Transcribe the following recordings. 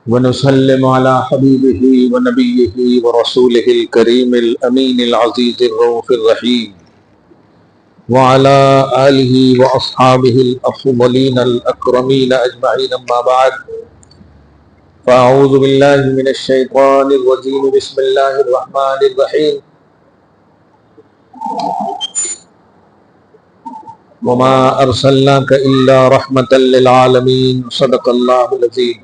ونسلم على حبيبه ونبيه ورسوله الكريم الأمين العزيز الرؤوف الرحيم وعلى آله وأصحابه الأفضلين الأكرمين أجمعين. أما بعد، فأعوذ بالله من الشيطان الرجيم. بسم الله الرحمن الرحيم. وما أرسلناك إلا رحمة للعالمين. صدق الله العظيم.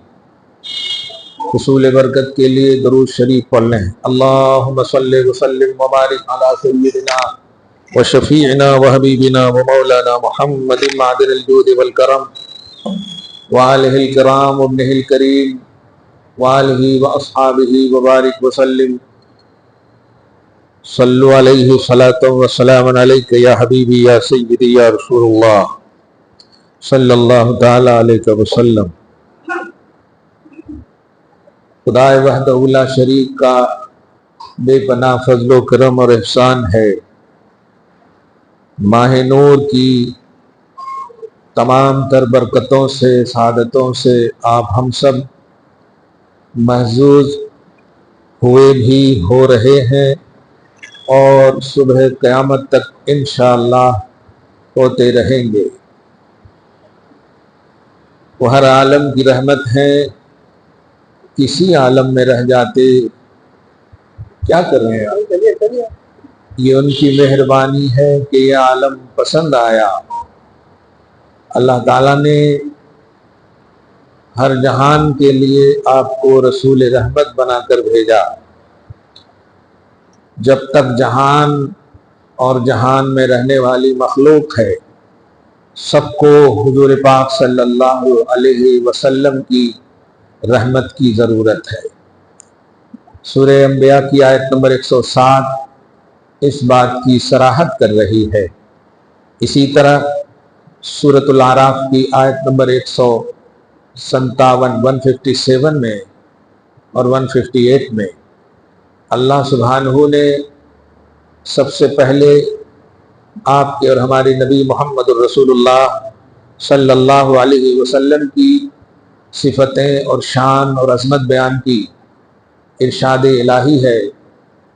حصول برکت کے لیے درود شریف پڑھ لیں. اللہم صلی وسلم وبارک علی سیدنا وشفیعنا وحبیبنا ومولانا محمد معدن الجود والکرم وآلہ الکرام وابنہ الکریم وآلہ واصحابہ وبارک وسلم. صلو علیہ صلاۃ وسلام علیک یا حبیبی یا سیدی یا رسول اللہ صلی اللہ تعالی علیہ وسلم. خدا وحدہ لا شریک کا بے پناہ فضل و کرم اور احسان ہے. ماہ نور کی تمام تر برکتوں سے، سعادتوں سے آپ ہم سب محظوظ ہوئے بھی ہو رہے ہیں اور صبح قیامت تک انشاءاللہ ہوتے رہیں گے. وہ ہر عالم کی رحمت ہے. کسی عالم میں رہ جاتے کیا کر رہے ہیں؟ یہ ان کی مہربانی ہے کہ یہ عالم پسند آیا. اللہ تعالیٰ نے ہر جہان کے لیے آپ کو رسول رحمت بنا کر بھیجا. جب تک جہان اور جہان میں رہنے والی مخلوق ہے، سب کو حضور پاک صلی اللہ علیہ وسلم کی رحمت کی ضرورت ہے. سورہ انبیاء کی آیت نمبر 107 اس بات کی صراحت کر رہی ہے. اسی طرح سورۃ الاعراف کی آیت نمبر 157 میں اور 158 میں اللہ سبحانہ نے سب سے پہلے آپ کے اور ہمارے نبی محمد الرسول اللہ صلی اللہ علیہ وسلم کی صفتیں اور شان اور عظمت بیان کی. ارشاد الہی ہے: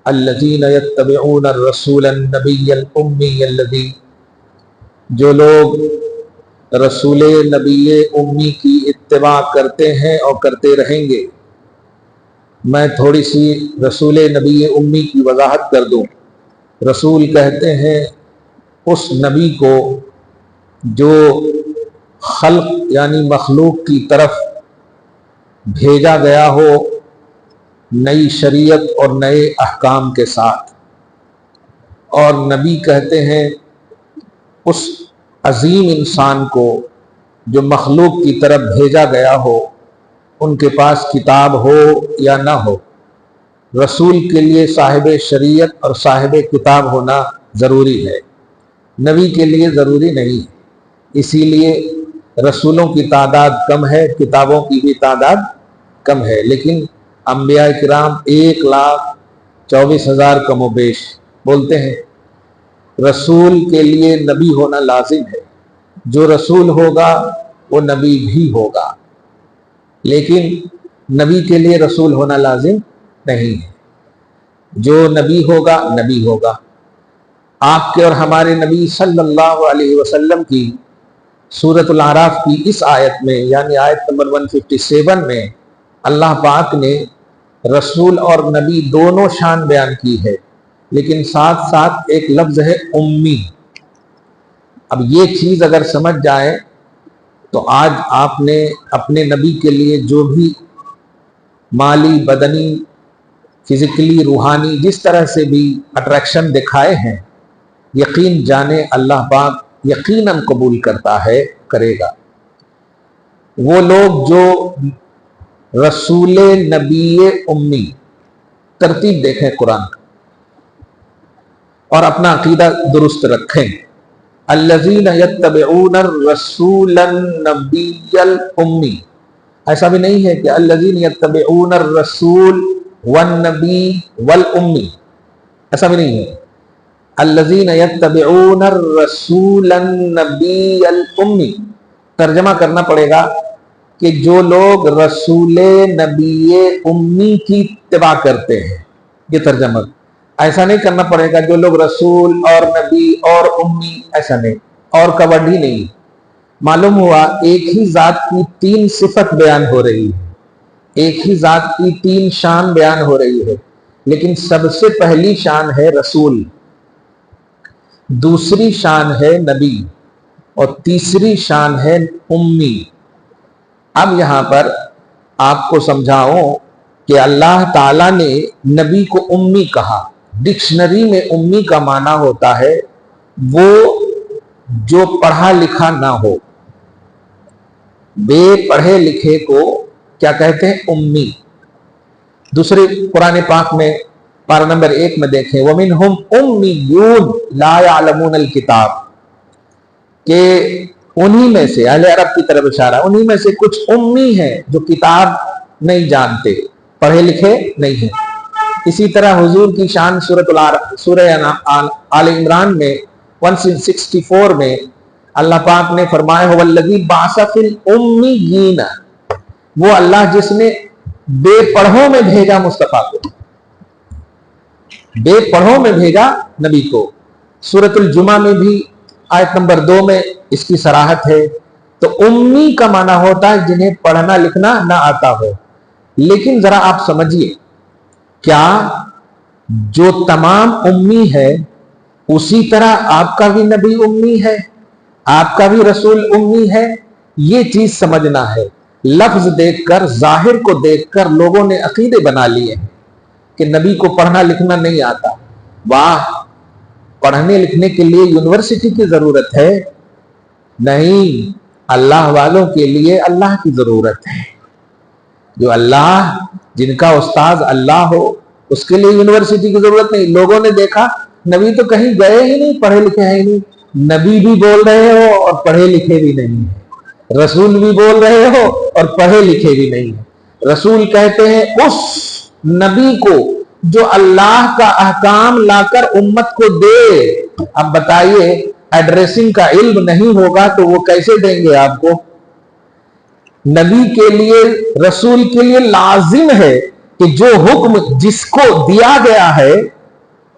الذین یتبعون الرسول النبی الامی الذی، جو لوگ رسول نبی امی کی اتباع کرتے ہیں اور کرتے رہیں گے. میں تھوڑی سی رسول نبی امی کی وضاحت کر دوں. رسول کہتے ہیں اس نبی کو جو خلق یعنی مخلوق کی طرف بھیجا گیا ہو نئی شریعت اور نئے احکام کے ساتھ. اور نبی کہتے ہیں اس عظیم انسان کو جو مخلوق کی طرف بھیجا گیا ہو، ان کے پاس کتاب ہو یا نہ ہو. رسول کے لیے صاحب شریعت اور صاحب کتاب ہونا ضروری ہے، نبی کے لیے ضروری نہیں. اسی لیے رسولوں کی تعداد کم ہے، کتابوں کی بھی تعداد کم ہے، لیکن انبیاء کرام 1,24,000 کم و بیش بولتے ہیں. رسول کے لیے نبی ہونا لازم ہے. جو رسول ہوگا وہ نبی بھی ہوگا، لیکن نبی کے لیے رسول ہونا لازم نہیں ہے. جو نبی ہوگا نبی ہوگا. آپ کے اور ہمارے نبی صلی اللہ علیہ وسلم کی سورۃ الاعراف کی اس آیت میں یعنی آیت نمبر 157 میں اللہ پاک نے رسول اور نبی دونوں شان بیان کی ہے، لیکن ساتھ ساتھ ایک لفظ ہے امی. اب یہ چیز اگر سمجھ جائے تو آج آپ نے اپنے نبی کے لیے جو بھی مالی، بدنی، فزیکلی، روحانی جس طرح سے بھی اٹریکشن دکھائے ہیں، یقین جانے اللہ پاک یقیناً قبول کرتا ہے، کرے گا. وہ لوگ جو رسول نبی امی، ترتیب دیکھیں قرآن اور اپنا عقیدہ درست رکھیں. الذین یتبعون الرسول النبی الامی، ایسا بھی نہیں ہے کہ الذین یتبعون الرسول والنبی والامی، ایسا بھی نہیں ہے. الذین یتبعون الرسول النبی الامی، ترجمہ کرنا پڑے گا کہ جو لوگ رسول نبی امی کی اتباع کرتے ہیں، یہ ترجمہ ایسا نہیں کرنا پڑے گا جو لوگ رسول اور نبی اور امی، ایسا نہیں، اور کا ورڈ ہی نہیں۔ معلوم ہوا ایک ہی ذات کی تین صفت بیان ہو رہی ہے، ایک ہی ذات کی تین شان بیان ہو رہی ہے، لیکن سب سے پہلی شان ہے رسول، دوسری شان ہے نبی، اور تیسری شان ہے امی۔ اب یہاں پر آپ کو سمجھاؤں کہ اللہ تعالیٰ نے نبی کو امی کہا۔ ڈکشنری میں امی کا معنی ہوتا ہے وہ جو پڑھا لکھا نہ ہو، بے پڑھے لکھے کو کیا کہتے ہیں؟ امی۔ دوسرے قرآن پاک میں پارہ نمبر 1 میں دیکھیں وَمِنْهُمْ أُمِّيُّونَ لَا يَعْلَمُونَ الْكِتَابَ، کہ انہی میں سے، اہل عرب کی طرف اشارہ، انہی میں سے کچھ امی ہیں جو کتاب نہیں جانتے، پڑھے لکھے نہیں ہیں۔ اسی طرح حضور کی شان سورہ آل عمران میں 164 میں اللہ پاک نے فرمایا هُوَ الَّذِي بَعَثَ فِي الْأُمِّيِّينَ، وہ اللہ جس نے بے پڑھوں میں بھیجا مصطفیٰ کو، بے پڑھوں میں بھیجا نبی کو۔ سورۃ الجمعہ میں بھی آیت نمبر 2 میں اس کی صراحت ہے۔ تو امی کا معنی ہوتا ہے جنہیں پڑھنا لکھنا نہ آتا ہو۔ لیکن ذرا آپ سمجھیے، کیا جو تمام امی ہے اسی طرح آپ کا بھی نبی امی ہے، آپ کا بھی رسول امی ہے؟ یہ چیز سمجھنا ہے۔ لفظ دیکھ کر، ظاہر کو دیکھ کر لوگوں نے عقیدے بنا لیے ہیں کہ نبی کو پڑھنا لکھنا نہیں آتا۔ واہ، پڑھنے لکھنے کے لیے یونیورسٹی کی ضرورت ہے؟ نہیں، اللہ والوں کے لیے اللہ کی ضرورت ہے۔ جو اللہ، جن کا استاذ اللہ ہو، اس کے لیے یونیورسٹی کی ضرورت نہیں۔ لوگوں نے دیکھا نبی تو کہیں گئے ہی نہیں، پڑھے لکھے ہیں ہی نہیں، نبی بھی بول رہے ہو اور پڑھے لکھے بھی نہیں ہیں، رسول بھی بول رہے ہو اور پڑھے لکھے بھی نہیں ہیں۔ رسول کہتے ہیں اس نبی کو جو اللہ کا احکام لا کر امت کو دے۔ اب بتائیے، ایڈریسنگ کا علم نہیں ہوگا تو وہ کیسے دیں گے آپ کو؟ نبی کے لیے، رسول کے لیے لازم ہے کہ جو حکم جس کو دیا گیا ہے،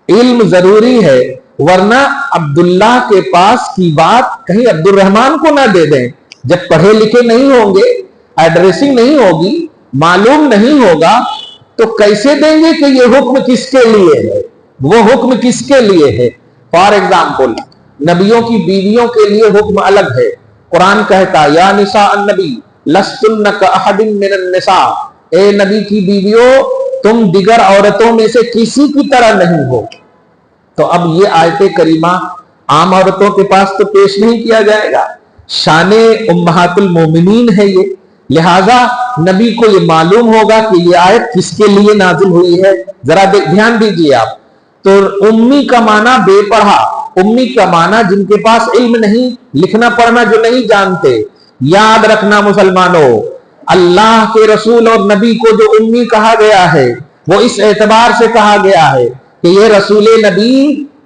علم ضروری ہے، ورنہ عبداللہ کے پاس کی بات کہیں عبد الرحمن کو نہ دے دیں۔ جب پڑھے لکھے نہیں ہوں گے، ایڈریسنگ نہیں ہوگی، معلوم نہیں ہوگا، تو کیسے دیں گے کہ یہ حکم کس کے لیے ہے، وہ حکم کس کے لیے ہے؟ فار ایگزامپل، نبیوں کی بیویوں کے لیے حکم الگ ہے۔ قرآن کہتا یا نساء النبی لستن کاحد من النساء، اے نبی کی بیویوں تم دیگر عورتوں میں سے کسی کی طرح نہیں ہو۔ تو اب یہ آیت کریمہ عام عورتوں کے پاس تو پیش نہیں کیا جائے گا، شان امہات المومنین ہے یہ، لہذا نبی کو یہ معلوم ہوگا کہ یہ آیت کس کے لیے نازل ہوئی ہے۔ ذرا دھیان دیجئے آپ۔ تو امی کا معنی بے پڑھا، امی کا معنی جن کے پاس علم نہیں، لکھنا پڑھنا جو نہیں جانتے۔ یاد رکھنا مسلمانوں، اللہ کے رسول اور نبی کو جو امی کہا گیا ہے وہ اس اعتبار سے کہا گیا ہے کہ یہ رسول نبی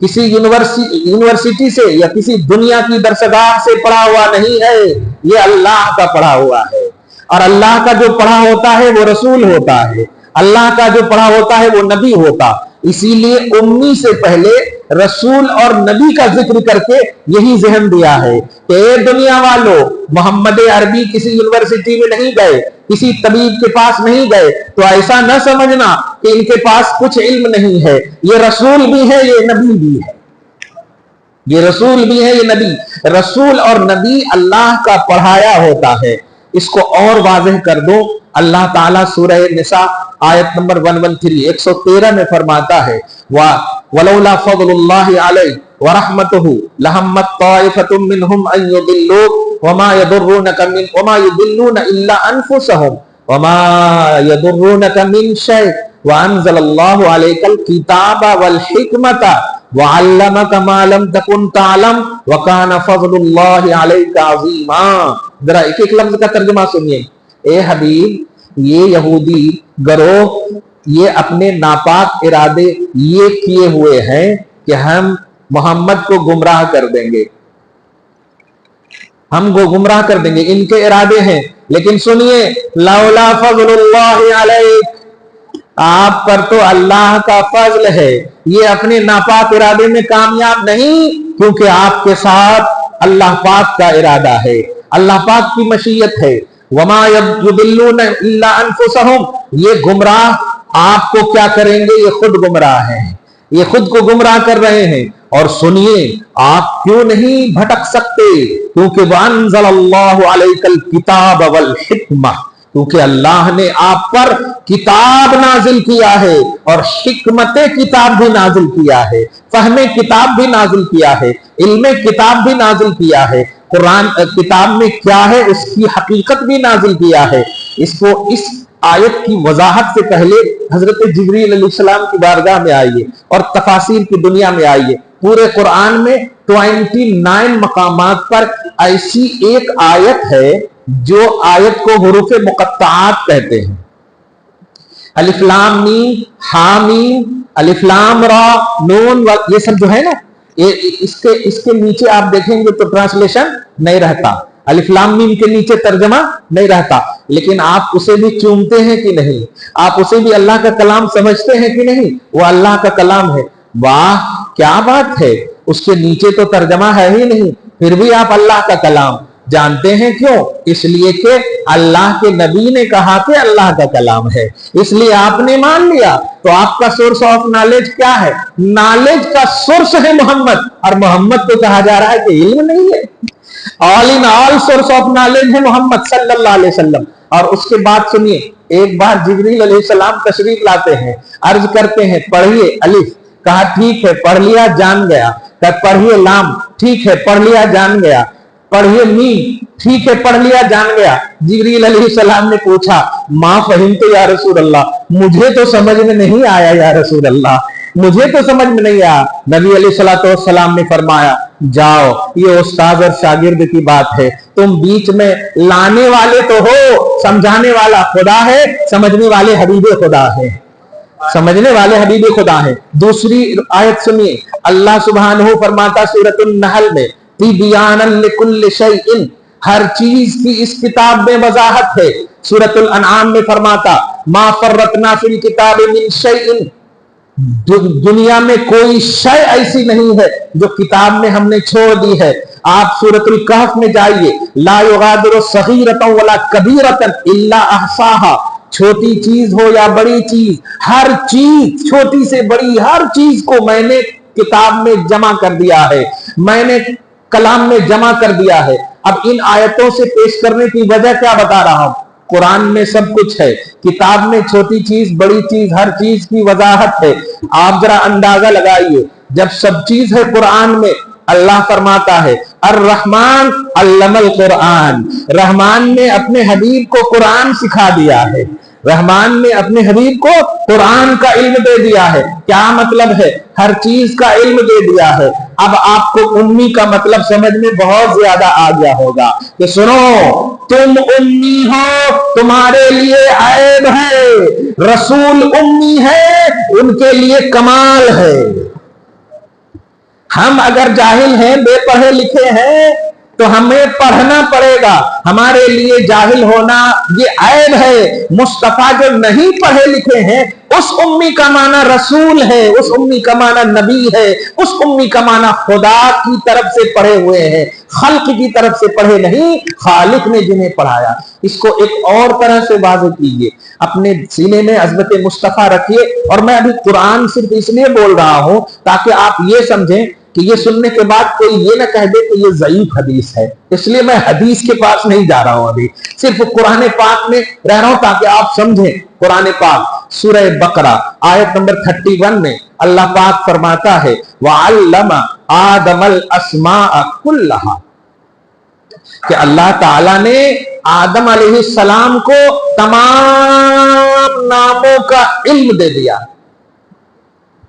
کسی یونیورسٹی سے یا کسی دنیا کی درسگاہ سے پڑھا ہوا نہیں ہے، یہ اللہ کا پڑھا ہوا ہے۔ اور اللہ کا جو پڑھا ہوتا ہے وہ رسول ہوتا ہے، اللہ کا جو پڑھا ہوتا ہے وہ نبی ہوتا۔ اسی لیے امی سے پہلے رسول اور نبی کا ذکر کر کے یہی ذہن دیا ہے کہ اے دنیا والوں، محمد عربی کسی یونیورسٹی میں نہیں گئے، کسی طبیب کے پاس نہیں گئے، تو ایسا نہ سمجھنا کہ ان کے پاس کچھ علم نہیں ہے۔ یہ رسول بھی ہے، یہ نبی بھی ہے، یہ رسول بھی ہے، یہ نبی۔ رسول اور نبی اللہ کا پڑھایا ہوتا ہے۔ اس کو اور واضح کر دو، اللہ تعالیٰ سورہ نساء آیت نمبر 113 میں فرماتا ہے وَلَوْلَا فَضْلُ اللَّهِ عَلَيْكَ وَرَحْمَتُهُ لَهَمَّتْ طَائِفَةٌ مِّنْهُمْ أَن يُضِلُّوكَ وَمَا يُضِلُّونَ إِلَّا أَنفُسَهُمْ وَمَا يَضُرُّونَكَ مِنْ شَيْءٍ وَأَنزَلَ اللَّهُ عَلَيْكَ الْكِتَابَ وَالْحِكْمَةَ وَعَلَّمَكَ مَا لَمْ تَكُنْ تَعْلَمْ وَكَانَ فَضْلُ اللَّهِ عَلَيْكَ عَظِيمًا۔ ذرا ایک ایک لفظ کا ترجمہ سنیے۔ اے حبیب، یہ یہودی گروہ یہ اپنے ناپاک ارادے یہ کیے ہوئے ہیں کہ ہم محمد کو گمراہ کر دیں گے، ہم کو گمراہ کر دیں گے، ان کے ارادے ہیں۔ لیکن سنیے، لولا فضل اللہ علیک، آپ پر تو اللہ کا فضل ہے، یہ اپنے ناپاک ارادے میں کامیاب نہیں، کیونکہ آپ کے ساتھ اللہ پاک کا ارادہ ہے، اللہ پاک کی مشیت ہے۔ وما یضلون الا انفسهم، یہ گمراہ آپ کو کیا کریں گے؟ یہ خود گمراہ ہیں، یہ خود کو گمراہ کر رہے ہیں۔ اور سنیے، آپ کیوں نہیں بھٹک سکتے؟ کیونکہ وَأَنزَلَ اللَّهُ عَلَيْكَ الْكِتَابَ وَالْحِكْمَةَ، کیونکہ اللہ نے آپ پر کتاب نازل کیا ہے اور حکمت کتاب بھی نازل کیا ہے، فہم کتاب بھی نازل کیا ہے، علم کتاب بھی نازل کیا ہے، قرآن کتاب میں کیا ہے اس کی حقیقت بھی نازل کیا ہے۔ اس کو اس آیت کی وضاحت سے پہلے حضرت جبریل علیہ السلام کی بارگاہ میں آئیے اور تفاسیر کی دنیا میں آئیے۔ پورے قرآن میں 29 مقامات پر ایسی ایک آیت ہے جو آیت کو حروف مقطعات کہتے ہیں، الف لام میم، حامیم، الف لام را، نون، یہ سب جو ہے نا، اس کے نیچے آپ دیکھیں گے تو ٹرانسلیشن نہیں رہتا، الف لام میم کے نیچے ترجمہ نہیں رہتا، لیکن آپ اسے بھی چومتے ہیں کہ نہیں؟ آپ اسے بھی اللہ کا کلام سمجھتے ہیں کہ نہیں؟ وہ اللہ کا کلام ہے۔ واہ کیا بات ہے، اس کے نیچے تو ترجمہ ہے ہی نہیں، پھر بھی آپ اللہ کا کلام جانتے ہیں۔ کیوں؟ اس لیے کہ اللہ کے نبی نے کہا کہ اللہ کا کلام ہے، اس لیے آپ نے مان لیا۔ تو آپ کا سورس آف نالج کیا ہے؟ نالج کا سورس ہے محمد، اور محمد کو کہا جا رہا ہے کہ علم نہیں ہے۔ آل ان آل سورس آف نالج ہے محمد صلی اللہ علیہ وسلم۔ اور اس کے بعد سنیے، ایک بار جبریل علیہ السلام تشریف لاتے ہیں، عرض کرتے ہیں پڑھیے الف، کہا ٹھیک ہے پڑھ لیا جان گیا، کہ پڑھیے لام، ٹھیک ہے پڑھ لیا جان گیا، پڑھیے میم، ٹھیک ہے پڑھ لیا جان گیا۔ جبریل علیہ السلام نے پوچھا ما فہمت یا رسول اللہ، مجھے تو سمجھ میں نہیں آیا یا رسول اللہ، مجھے تو سمجھ میں نہیں آیا۔ نبی علیہ السلام نے فرمایا جاؤ، یہ استاد اور شاگرد کی بات ہے، تم بیچ میں لانے والے تو ہو، سمجھانے والا خدا ہے، سمجھنے والے حبیب خدا ہے، سمجھنے والے حبیب خدا ہے۔ دوسری آیت سنیے، اللہ سبحانہ فرماتا سورۃ النحل میں تبیانا لکل شیء، ہر چیز کی اس کتاب میں وضاحت ہے۔ سورۃ الانعام میں فرماتا ما فرطنا فی الکتاب من شیء، دنیا میں کوئی شے ایسی نہیں ہے جو کتاب میں ہم نے چھوڑ دی ہے۔ آپ سورۃ الکہف میں جائیے، لا یغادر صغیرۃ ولا کبیرۃ الا احصاها، چھوٹی چیز ہو یا بڑی چیز، ہر چیز، چھوٹی سے بڑی ہر چیز کو میں نے کتاب میں جمع کر دیا ہے، میں نے کلام میں جمع کر دیا ہے۔ اب ان آیتوں سے پیش کرنے کی وجہ کیا بتا رہا ہوں؟ قرآن میں سب کچھ ہے، کتاب میں چھوٹی چیز بڑی چیز ہر چیز کی وضاحت ہے۔ آپ ذرا اندازہ لگائیے، جب سب چیز ہے قرآن میں، اللہ فرماتا ہے الرحمن علم القرآن، رحمان نے اپنے حبیب کو قرآن سکھا دیا ہے، رحمان نے اپنے حبیب کو قرآن کا علم دے دیا ہے۔ کیا مطلب ہے؟ ہر چیز کا علم دے دیا ہے۔ اب آپ کو امی کا مطلب سمجھ میں بہت زیادہ آ گیا ہوگا کہ سنو، تم امی ہو، تمہارے لیے عیب ہے، رسول امی ہے، ان کے لیے کمال ہے۔ ہم اگر جاہل ہیں، بے پڑھے لکھے ہیں، تو ہمیں پڑھنا پڑے گا، ہمارے لیے جاہل ہونا یہ عیب ہے۔ مصطفیٰ جو نہیں پڑھے لکھے ہیں، اس امی کا معنی رسول ہے، اس امی کا معنی نبی ہے، اس امی کا معنی خدا کی طرف سے پڑھے ہوئے ہیں، خلق کی طرف سے پڑھے نہیں، خالق نے جنہیں پڑھایا۔ اس کو ایک اور طرح سے واضح کیجئے، اپنے سینے میں عظمت مصطفیٰ رکھیے۔ اور میں ابھی قرآن صرف اس لیے بول رہا ہوں تاکہ آپ یہ سمجھیں کہ یہ سننے کے بعد کوئی یہ نہ کہہ دے کہ یہ ضعیف حدیث ہے، اس لیے میں حدیث کے پاس نہیں جا رہا ہوں، ابھی صرف قرآن پاک میں رہ رہا ہوں تاکہ آپ سمجھیں۔ قرآن پاک سورہ بقرہ آیت نمبر 31 میں اللہ پاک فرماتا ہے وَعَلَّمَ آدَمَ الْأَسْمَاءَ كُلَّهَا، کہ اللہ تعالیٰ نے آدم علیہ السلام کو تمام ناموں کا علم دے دیا۔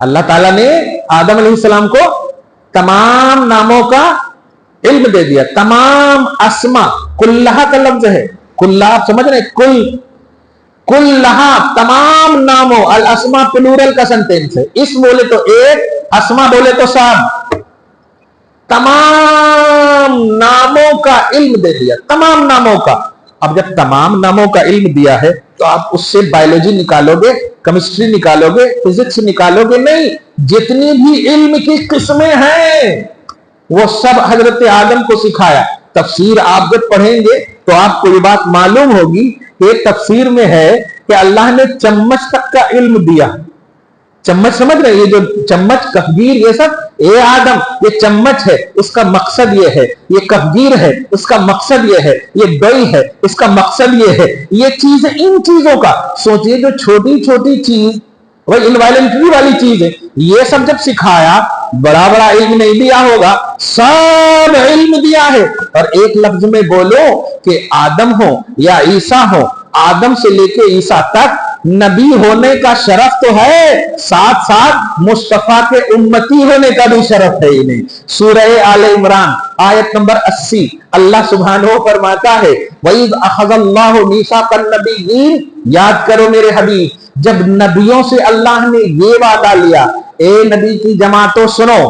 اللہ تعالیٰ نے آدم علیہ السلام کو تمام ناموں کا علم دے دیا، تمام اسما، کلہا کا لفظ ہے، کلہا آپ سمجھ رہے، کلہا تمام ناموں، الاسما پلورل کا سنٹینس ہے، اس بولے تو ایک، اسما بولے تو سب، تمام ناموں کا علم دے دیا، تمام ناموں کا۔ اب جب تمام ناموں کا علم دیا ہے تو آپ اس سے بایولوجی نکالو گے، کیمسٹری نکالو گے، فزکس نکالو گے؟ نہیں، جتنی بھی علم کی قسمیں ہیں وہ سب حضرت آدم کو سکھایا۔ تفسیر آپ جب پڑھیں گے تو آپ کو یہ بات معلوم ہوگی کہ تفسیر میں ہے کہ اللہ نے چمچ تک کا علم دیا۔ چمچ سمجھ رہے، یہ جو چمچ، کفگیر، یہ سب، اے آدم یہ چمچ ہے، اس کا مقصد یہ ہے، یہ کفگیر ہے، اس کا مقصد یہ ہے، یہ ڈوئی ہے، اس کا مقصد یہ ہے، یہ چیز ہے۔ ان چیزوں کا سوچئے، جو چھوٹی چھوٹی چیز وہ انوائلنٹری والی چیز ہے، یہ سب جب سکھایا، بڑا بڑا علم نہیں دیا ہوگا، سب علم دیا ہے۔ اور ایک لفظ میں بولو کہ آدم ہو یا عیسیٰ ہو، آدم سے لے کے عیسیٰ تک نبی ہونے کا شرف تو ہے، ساتھ ساتھ مصطفیٰ کے امتی ہونے کا بھی شرف ہے انہیں۔ سورہ آل عمران آیت نمبر 80 اللہ سبحانہ فرماتا ہے وَإِذْ أَخَذَ اللَّهُ مِيثَاقَ النَّبِيِّينَ، یاد کرو میرے حبیب، جب نبیوں سے اللہ نے یہ وعدہ لیا، اے نبی کی جماعتوں سنو،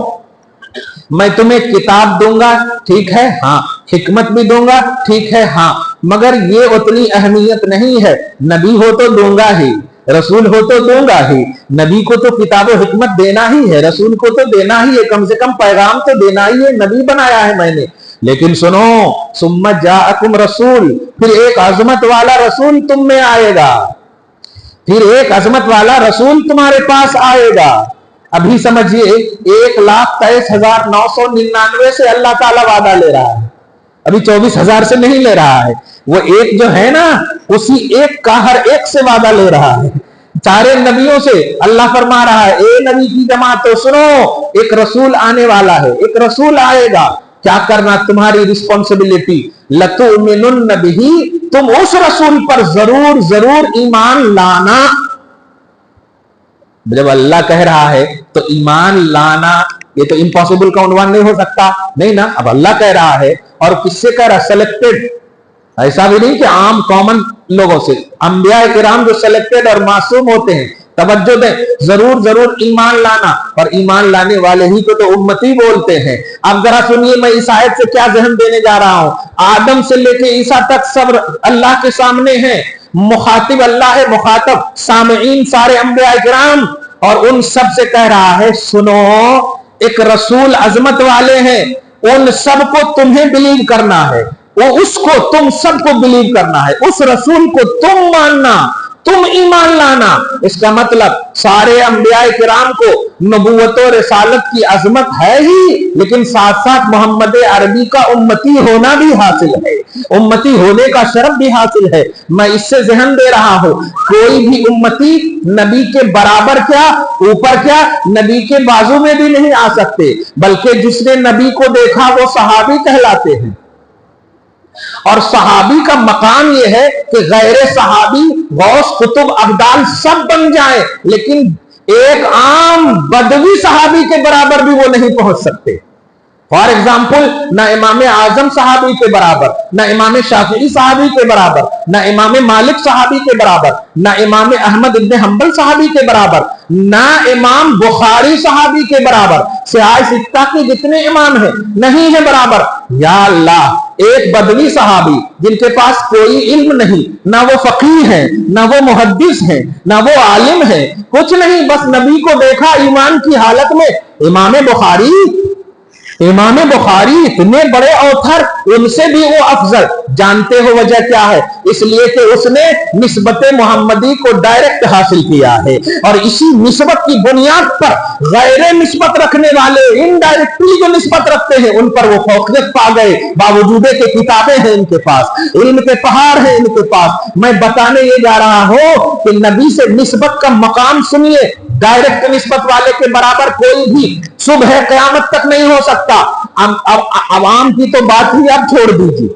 میں تمہیں کتاب دوں گا، ٹھیک ہے ہاں، حکمت بھی دوں گا، ٹھیک ہے ہاں، مگر یہ اتنی اہمیت نہیں ہے، نبی ہو تو دوں گا ہی، رسول ہو تو دوں گا ہی، نبی کو تو کتاب و حکمت دینا ہی ہے، رسول کو تو دینا ہی ہے، کم سے کم پیغام تو دینا ہی ہے، نبی بنایا ہے میں نے، لیکن سنو ثم جاءکم رسول، پھر ایک عظمت والا رسول تم میں آئے گا، پھر ایک عظمت والا رسول تمہارے پاس آئے گا۔ ابھی سمجھئے 1,23,999 سے اللہ تعالیٰ وعدہ لے رہا ہے، ابھی 24,000 سے نہیں لے رہا ہے، وہ ایک جو ہے نا، اسی ایک کا ہر ایک سے وعدہ لے رہا ہے، سارے نبیوں سے اللہ فرما رہا ہے اے نبی کی جماعتوں سنو، ایک رسول آنے والا ہے، ایک رسول آئے گا، کیا کرنا تمہاری رسپانسبلٹی، لَتُؤْمِنُنَّ بِهِ، تم اس رسول پر ضرور ضرور ایمان لانا۔ جب اللہ کہہ رہا ہے تو ایمان لانا یہ تو امپاسبل کا عنوان نہیں ہو سکتا، نہیں نا، اب اللہ کہہ رہا ہے، اور کس سے کہہ رہا ہے؟ سلیکٹڈ، ایسا بھی نہیں کہ عام کامن لوگوں سے، انبیاء کرام جو سلیکٹڈ اور معصوم ہوتے ہیں، توجہ دیں، ضرور ضرور ایمان لانا، اور ایمان لانے والے ہی کو تو امتی بولتے ہیں۔ اب ذرا سنیے میں اس آیت سے کیا ذہن دینے جا رہا ہوں۔ آدم سے لے کے عیسیٰ تک سب اللہ کے سامنے ہیں، مخاطب اللہ ہے، مخاطب سامعین سارے انبیاء کرام، اور ان سب سے کہہ رہا ہے سنو، ایک رسول عظمت والے ہیں، ان سب کو تمہیں بلیو کرنا ہے، وہ اس کو تم سب کو بلیو کرنا ہے، اس رسول کو تم ماننا، تم ایمان لانا۔ اس کا مطلب سارے انبیاء کرام کو نبوت و رسالت کی عظمت ہے ہی، لیکن ساتھ ساتھ محمد عربی کا امتی ہونا بھی حاصل ہے، امتی ہونے کا شرف بھی حاصل ہے۔ میں اس سے ذہن دے رہا ہوں، کوئی بھی امتی نبی کے برابر کیا، اوپر کیا، نبی کے بازو میں بھی نہیں آ سکتے، بلکہ جس نے نبی کو دیکھا وہ صحابی کہلاتے ہیں۔ اور صحابی کا مقام یہ ہے کہ غیر صحابی غوث قطب ابدال سب بن جائیں، لیکن ایک عام بدوی صحابی کے برابر بھی وہ نہیں پہنچ سکتے۔ فار ایگزامپل، نہ امام اعظم صحابی کے برابر، نہ امام شافعی صحابی کے برابر، نہ امام مالک صحابی کے برابر، نہ امام احمد ابن حنبل صحابی کے برابر، نہ امام بخاری صحابی کے برابر، سیاہ ستہ کے جتنے امام ہیں نہیں ہے برابر۔ یا اللہ، ایک بدوی صحابی جن کے پاس کوئی علم نہیں، نہ وہ فقیہ ہیں، نہ وہ محدث ہیں، نہ وہ عالم ہیں، کچھ نہیں، بس نبی کو دیکھا ایمان کی حالت میں۔ امام بخاری اتنے بڑے اوتھر، ان سے بھی وہ افضل۔ جانتے ہو وجہ کیا ہے؟ اس لیے کہ اس نے نسبت محمدی کو ڈائریکٹ حاصل کیا ہے، اور اسی نسبت کی بنیاد پر غیر نسبت رکھنے والے انڈائریکٹلی جو نسبت رکھتے ہیں ان پر وہ فوقیت پا گئے، باوجود کہ کتابیں ہیں ان کے پاس، علم کے پہاڑ ہیں ان کے پاس۔ میں بتانے یہ جا رہا ہوں کہ نبی سے نسبت کا مقام سنیے، ڈائریکٹ نسبت والے کے برابر کوئی بھی صبح قیامت تک نہیں ہو سکتا۔ عوام کی تو بات ہی آپ چھوڑ دیجیے،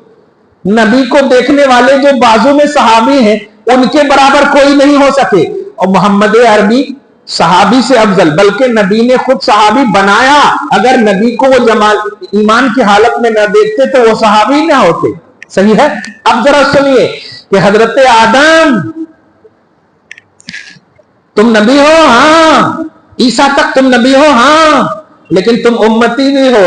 نبی کو دیکھنے والے جو بازو میں صحابی ہیں ان کے برابر کوئی نہیں ہو سکے۔ اور محمد عربی صحابی سے افضل، بلکہ نبی نے خود صحابی بنایا۔ اگر نبی کو وہ جمال ایمان کی حالت میں نہ دیکھتے تو وہ صحابی نہ ہوتے۔ صحیح ہے؟ اب ذرا سنیے کہ حضرت آدم تم نبی ہو، ہاں، عیسیٰ تک تم نبی ہو، ہاں، لیکن تم امتی بھی ہو۔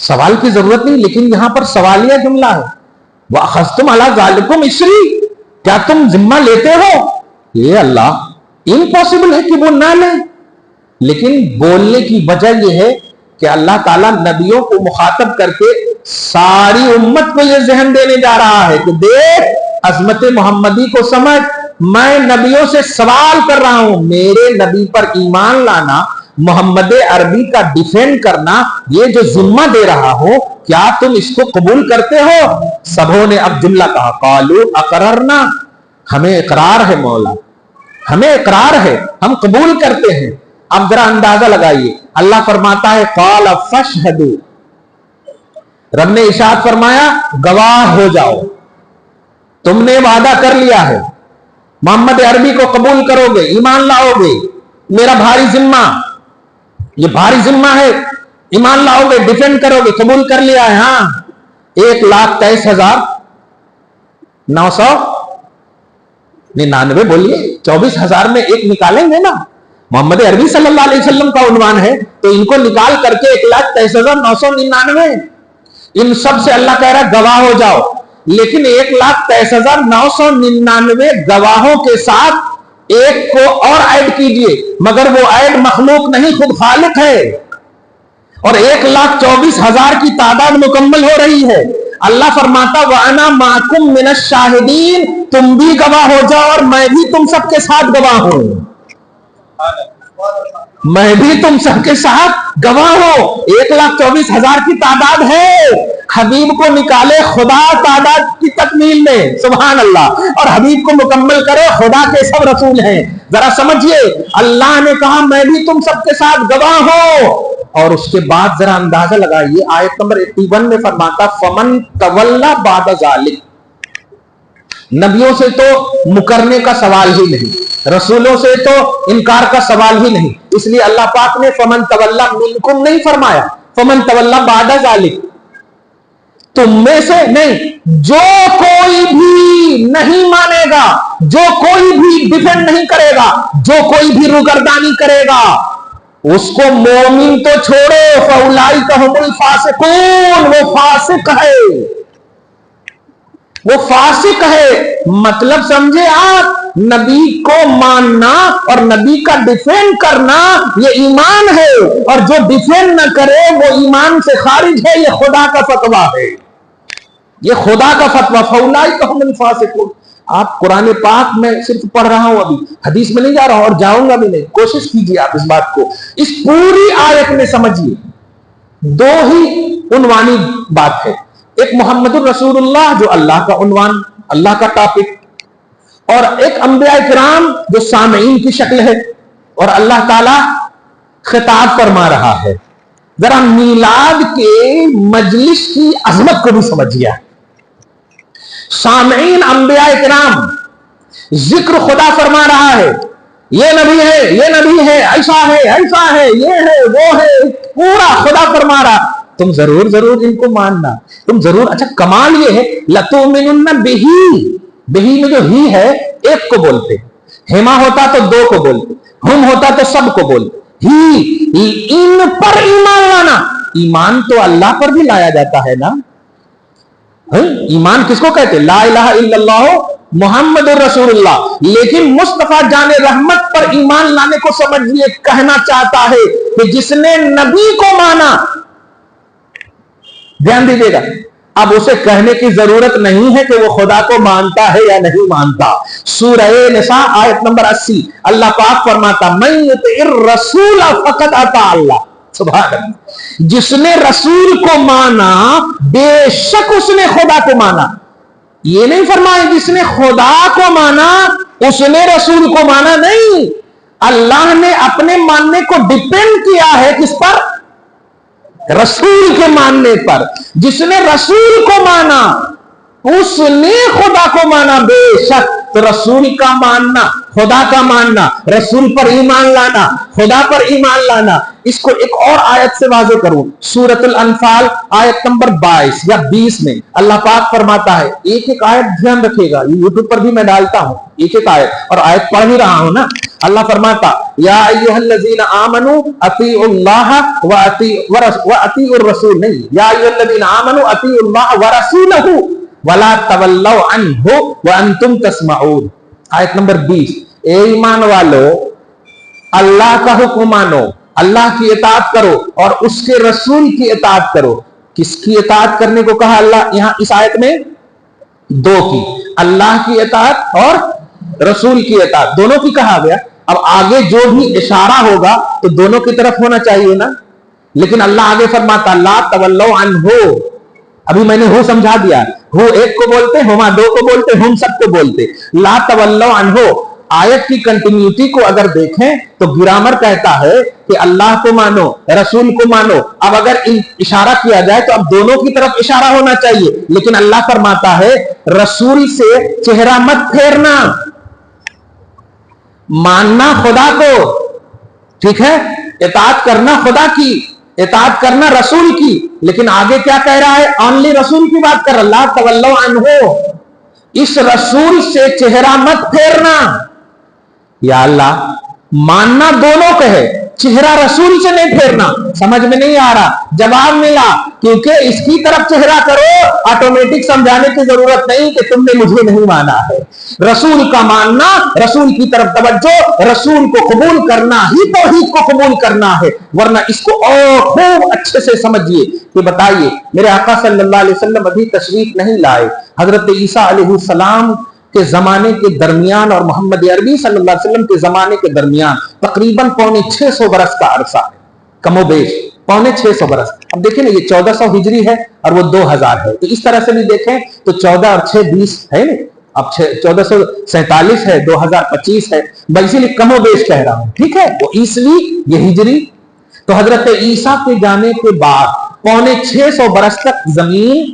سوال کی ضرورت نہیں، لیکن یہاں پر سوالیہ جملہ ہے، وَأَخَذْتُمْ عَلَىٰ ذَلِكُمْ إِصْرِي، کیا تم ذمہ لیتے ہو؟ یہ اللہ امپاسبل ہے کہ وہ نہ لیں، لیکن بولنے کی وجہ یہ ہے کہ اللہ تعالیٰ نبیوں کو مخاطب کر کے ساری امت کو یہ ذہن دینے جا رہا ہے کہ دیکھ عظمت محمدی کو سمجھ، میں نبیوں سے سوال کر رہا ہوں، میرے نبی پر ایمان لانا، محمد عربی کا ڈیفینڈ کرنا، یہ جو ذمہ دے رہا ہو، کیا تم اس کو قبول کرتے ہو؟ سبوں نے اب جملہ کہا، قالوا اقررنا، ہمیں اقرار ہے مولا، ہمیں اقرار ہے، ہم قبول کرتے ہیں۔ اب ذرا اندازہ لگائیے، اللہ فرماتا ہے قال فاشهدوا، رب نے ارشاد فرمایا گواہ ہو جاؤ، تم نے وعدہ کر لیا ہے محمد عربی کو قبول کرو گے، ایمان لاؤ گے، میرا بھاری ذمہ، یہ بھاری ذمہ ہے، ایمان لاؤ گے، ڈیفینڈ کرو گے، قبول کر لیا ہے۔ ہاں 1,23,999 بولیے، 24,000 میں ایک نکالیں گے نا، محمد عربی صلی اللہ علیہ وسلم کا عنوان ہے تو ان کو نکال کر کے 1,23,999، ان سب سے اللہ کہہ رہا ہے گواہ ہو جاؤ، لیکن 1,23,999 گواہوں کے ساتھ ایک کو اور ایڈ کیجئے، مگر وہ ایڈ مخلوق نہیں، خود خالق ہے، اور 1,24,000 کی تعداد مکمل ہو رہی ہے۔ اللہ فرماتا وَأَنَا مَعَكُمْ مِنَ الشَّاهِدِينَ، تم بھی گواہ ہو جاؤ اور میں بھی تم سب کے ساتھ گواہ ہوں، میں بھی تم سب کے ساتھ گواہ ہوں۔ 1,24,000 کی تعداد ہے، حبیب کو نکالے خدا تعداد کی تکمیل میں، سبحان اللہ، اور حبیب کو مکمل کرے، خدا کے سب رسول ہیں۔ ذرا سمجھئے، اللہ نے کہا میں بھی تم سب کے ساتھ گواہ ہوں، اور اس کے بعد ذرا اندازہ لگائیے، آیت نمبر 81 میں فرماتا فَمَن تَوَلَّى بَعْدَ ذَلِكَ، نبیوں سے تو مکرنے کا سوال ہی نہیں، رسولوں سے تو انکار کا سوال ہی نہیں، اس لیے اللہ پاک نے فَمَن تَوَلَّى مِنْكُمْ نہیں فرمایا، فَمَن تَوَلَّى بَعْدَ ذَلِكَ، تم میں سے نہیں، جو کوئی بھی نہیں مانے گا، جو کوئی بھی ڈیفینڈ نہیں کرے گا، جو کوئی بھی روگردانی کرے گا، اس کو مومن تو چھوڑو، فَأُولَٰئِكَ هُمُ الْفَاسِقُونَ، وہ فاسق ہے، وہ فاسق ہے۔ مطلب سمجھے آپ، نبی کو ماننا اور نبی کا ڈیفینڈ کرنا یہ ایمان ہے، اور جو ڈیفینڈ نہ کرے وہ ایمان سے خارج ہے، یہ خدا کا فتویٰ ہے، یہ خدا کا فتویٰ، فَأُولَٰئِكَ هُمُ الْفَاسِقُونَ۔ آپ قرآن پاک میں صرف پڑھ رہا ہوں، ابھی حدیث میں نہیں جا رہا ہوں اور جاؤں گا بھی نہیں، کوشش کیجئے آپ اس بات کو اس پوری آیت میں سمجھیے۔ دو ہی عنوانی بات ہے، ایک محمد الرسول اللہ جو اللہ کا عنوان، اللہ کا ٹاپک، اور ایک انبیاء کرام جو سامعین کی شکل ہے، اور اللہ تعالی خطاب فرما رہا ہے۔ ذرا میلاد کے مجلس کی عظمت کو بھی سمجھیے، سامعین انبیاء کرام، ذکر خدا فرما رہا ہے، یہ نبی ہے، یہ نبی ہے، ایسا ہے، ایسا ہے، یہ ہے، وہ ہے، پورا خدا فرما رہا، تم ضرور ضرور ان کو ماننا، تم ضرور۔ اچھا کمال یہ ہے لَتُؤْمِنُنَّ بِهِ، بہی میں جو ہی ہے ایک کو بولتے، ہما ہوتا تو دو کو بولتے، ہم ہوتا تو سب کو بولتے، ہی ان پر ایمان لانا، ایمان تو اللہ پر بھی لایا جاتا ہے نا، ایمان کس کو کہتے؟ لا الہ الا اللہ محمد الرسول اللہ، لیکن مصطفیٰ جان رحمت پر ایمان لانے کو سمجھئے کہنا چاہتا ہے کہ جس نے نبی کو مانا، دھیان دیجیے گا، اب اسے کہنے کی ضرورت نہیں ہے کہ وہ خدا کو مانتا ہے یا نہیں مانتا۔ سورہ نساء آیت نمبر 80 اللہ پاک فرماتا مَن یُطِعِ الرَّسُولَ فَقَدْ اَطَاعَ اللَّهَ، سبحان اللہ، جس نے رسول کو مانا بے شک اس نے خدا کو مانا۔ یہ نہیں فرمایا جس نے خدا کو مانا اس نے رسول کو مانا، نہیں، اللہ نے اپنے ماننے کو ڈیپینڈ کیا ہے کس پر؟ رسول کے ماننے پر۔ جس نے رسول کو مانا اس نے خدا کو مانا، بے شک۔ تو رسول کا ماننا، خدا کا ماننا، رسول پر ایمان لانا، خدا پر ایمان لانا، اس کو ایک اور آیت سے واضح کروں، سورۃ الانفال آیت نمبر 22 یا 20 میں اللہ پاک فرماتا ہے، ایک ایک آیت دھیان رکھیے گا، یوٹیوب پر بھی میں ڈالتا ہوں، ایک ایک آیت, اور آیت پڑھ ہی رہا ہوں نا. اللہ فرماتا یا ایھا آمنو اطیعوا اللہ واطیعوا الرسول, نہیں, یا ایھا آمنو اطیعوا اللہ ورسولہ ولا تولوا عنہ وانتم تسمعون. آیت نمبر 20, اے ایمان والو اللہ کا حکم مانو, اللہ کی اطاعت کرو اور اس کے رسول کی اطاعت کرو. کس کی اطاعت کرنے کو کہا اللہ یہاں اس آیت میں؟ دو کی, اللہ کی اطاعت اور رسول کی اطاعت, دونوں کی کہا گیا. اب آگے جو بھی اشارہ ہوگا تو دونوں کی طرف ہونا چاہیے نا, لیکن اللہ آگے فرماتا لا تولوا عنہ. ابھی میں نے ہو سمجھا دیا, ہو ایک کو بولتے, ہما دو کو بولتے, ہم سب کو بولتے. لا تولوا عنہ آیت کی کنٹینیوٹی کو اگر دیکھیں تو گرامر کہتا ہے کہ اللہ کو مانو, رسول کو مانو. اب اگر اشارہ کیا جائے تو اب دونوں کی طرف اشارہ ہونا چاہیے, لیکن اللہ فرماتا ہے رسول سے چہرہ مت پھیرنا, ماننا خدا کو, ٹھیک ہے, اطاعت کرنا خدا کی, اطاعت کرنا رسول کی. لیکن آگے کیا کہہ رہا ہے؟ اونلی رسول کی بات کر رہا, لا تولوا عنہ, اس رسول سے چہرہ مت پھیرنا. یا اللہ ماننا دونوں کا ہے, چہرہ رسول سے نہیں پھیرنا. سمجھ میں نہیں آ رہا؟ جواب ملا, کیونکہ اس کی طرف چہرہ کرو, آٹومیٹک سمجھانے کی ضرورت نہیں کہ تم نے مجھے نہیں مانا ہے. رسول کا ماننا, رسول کی طرف توجہ, رسول کو قبول کرنا ہی توحید کو قبول کرنا ہے. ورنہ اس کو اور خوب اچھے سے سمجھیے کہ بتائیے, میرے آقا صلی اللہ علیہ وسلم ابھی تشریف نہیں لائے. حضرت عیسیٰ علیہ السلام کے زمانے کے درمیان اور محمد عربی صلی اللہ علیہ وسلم کے زمانے کے درمیان تقریباً 650 برس کا عرصہ ہے, کم و بیش 650 برس. اب دیکھیں نا, یہ 1400 ہجری ہے اور وہ 2000 ہے, تو اس طرح سے بھی دیکھیں تو 14 اور 6 20 ہے نا, اب 1447 ہے, 2025 ہے, اسی لیے کم و بیش کہہ رہا ہوں, ٹھیک ہے. وہ عیسوی, یہ ہجری. تو حضرت عیسیٰ کے جانے کے بعد 650 برس تک زمین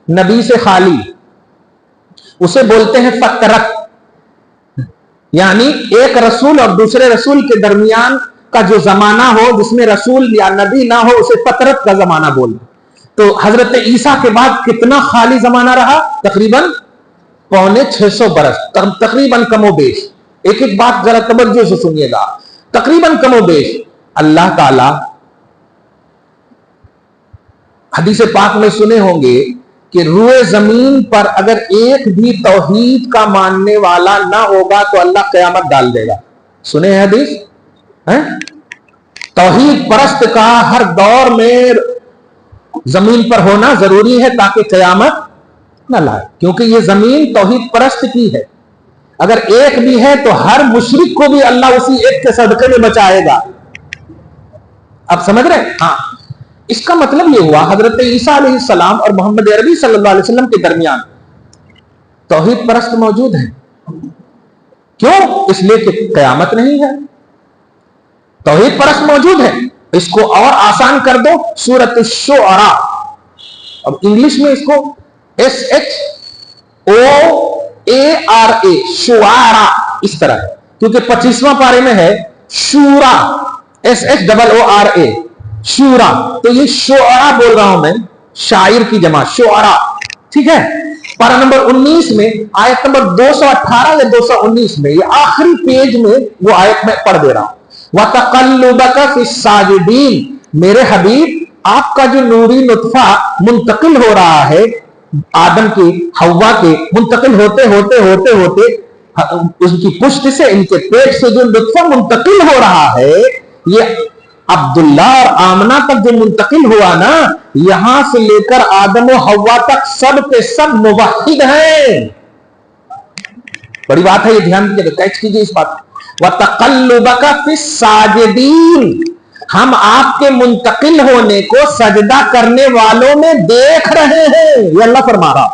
نبی سے خالی, اسے بولتے ہیں فترت, یعنی ایک رسول اور دوسرے رسول کے درمیان کا جو زمانہ ہو جس میں رسول یا نبی نہ ہو اسے فترت کا زمانہ بولتے. تو حضرت عیسیٰ کے بعد کتنا خالی زمانہ رہا؟ تقریباً 650 برس, تقریباً کم و بیش. ایک ایک بات ذرا توجہ سے سنیے گا, تقریباً کم و بیش. اللہ تعالی حدیث پاک میں سنے ہوں گے کہ روئے زمین پر اگر ایک بھی توحید کا ماننے والا نہ ہوگا تو اللہ قیامت ڈال دے گا. سنے ہیں حدیث؟ توحید پرست کا ہر دور میں زمین پر ہونا ضروری ہے تاکہ قیامت نہ لائے, کیونکہ یہ زمین توحید پرست کی ہے. اگر ایک بھی ہے تو ہر مشرک کو بھی اللہ اسی ایک کے صدقے میں بچائے گا. آپ سمجھ رہے ہیں؟ ہاں, اس کا مطلب یہ ہوا حضرت عیسیٰ علیہ السلام اور محمد عربی صلی اللہ علیہ وسلم کے درمیان توحید پرست موجود ہیں. کیوں؟ اس لیے کہ قیامت نہیں ہے, توحید پرست موجود ہے. اس کو اور آسان کر دو, سورۃ الشعراء, اب انگلش میں اس کو SHOARA, شعراء اس طرح ہے, کیونکہ 25واں پارے میں ہے شورا, SHOORA, شورا, تو یہ شعراء بول رہا ہوں میں, شاعر کی جمع شعراء, ٹھیک ہے. پارہ نمبر 19 میں آیت نمبر 218 یا 219 میں, یہ آخری پیج میں وہ آیت میں پڑھ دے رہا ہوں. وَتَقَلُّبَكَ فِي السَّاجِدِينَ, میرے حبیب آپ کا جو نوری نطفہ منتقل ہو رہا ہے آدم کی حوا کے, منتقل ہوتے ہوتے ہوتے ہوتے اس کی پشت سے, ان کے پیٹ سے جو نطفہ منتقل ہو رہا ہے, یہ عبداللہ اور آمنہ تک جو منتقل ہوا نا, یہاں سے لے کر آدم و حوا تک سب کے سب موحد ہیں. بڑی بات ہے, یہ دھیان دیجیے, کیچ کیجیے اس بات. وَتَقَلُّبَكَ فِي السَّاجِدِينَ, ہم آپ کے منتقل ہونے کو سجدہ کرنے والوں میں دیکھ رہے ہیں, یہ اللہ فرما رہا.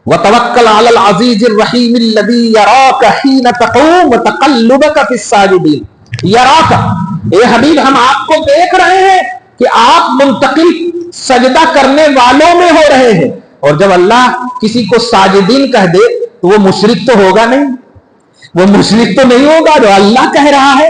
وَتَوَكَّلْ عَلَى الْعَزِيزِ الرَّحِيمِ الَّذِي يَرَاكَ حِينَ تَقُومُ وَتَقَلُّبَكَ فِي السَّاجِدِينَ. یراک, اے حبیب ہم آپ کو دیکھ رہے ہیں کہ آپ منتقل سجدہ کرنے والوں میں ہو رہے ہیں. اور جب اللہ کسی کو ساجدین کہہ دے تو وہ مشرک تو ہوگا نہیں, وہ مشرک تو نہیں ہوگا جو اللہ کہہ رہا ہے.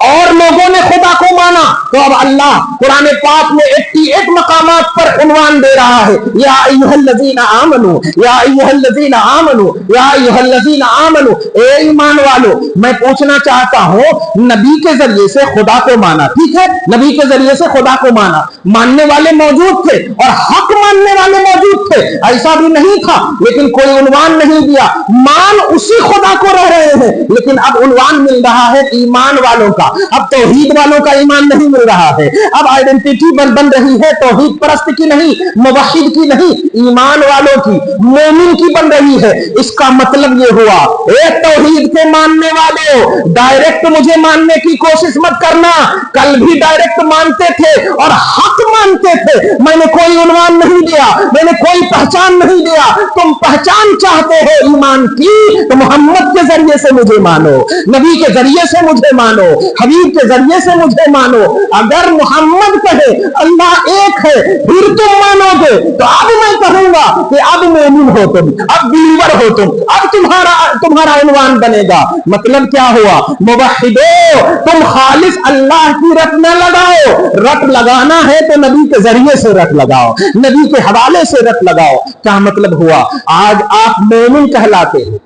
اور لوگوں نے خدا کو مانا تو اب اللہ قرآن پاک میں 88 مقامات پر عنوان دے رہا ہے، یا ایھا الذین آمنو، یا ایھا الذین آمنو، یا ایھا الذین آمنو، اے ایمان والو۔ میں پوچھنا چاہتا ہوں، نبی کے ذریعے سے خدا کو مانا، ٹھیک ہے، نبی کے ذریعے سے خدا کو مانا، ماننے والے موجود تھے اور حق ماننے والے موجود تھے، ایسا بھی نہیں تھا، لیکن کوئی عنوان نہیں دیا، مان اسی خدا کو رہ رہے ہیں، لیکن اب عنوان مل رہا ہے ایمان والوں کا، اب توحید والوں کا ایمان نہیں مل رہا ہے، اب آئیڈینٹی بن رہی ہے توحید پرست کی نہیں، موحد کی نہیں، ایمان والوں کی، مومن کی بن رہی ہے۔ اس کا مطلب یہ ہوا، ایک توحید کے ماننے والوں، ڈائریکٹ مجھے ماننے کی کوشش مت کرنا، کل بھی ڈائریکٹ مانتے تھے اور حق مانتے تھے، میں نے کوئی عنوان نہیں دیا، میں نے کوئی پہچان نہیں دیا، تم پہچان چاہتے ہو ایمان کی تو محمد کے ذریعے سے مجھے مانو، نبی کے ذریعے سے مجھے مانو، حبیب کے ذریعے سے مجھے مانو۔ اگر محمد کہے اللہ ایک ہے پھر تم مانو گے تو اب میں کہوں گا کہ اب مومن ہو تم، اب بلیور ہو تم، اب تمہارا عنوان بنے گا۔ مطلب کیا ہوا؟ موحدو، تم خالص اللہ کی رٹ نہ لگاؤ، رٹ لگانا ہے تو نبی کے ذریعے سے رٹ لگاؤ، نبی کے حوالے سے رٹ لگاؤ۔ کیا مطلب ہوا؟ آج آپ مومن کہلاتے ہیں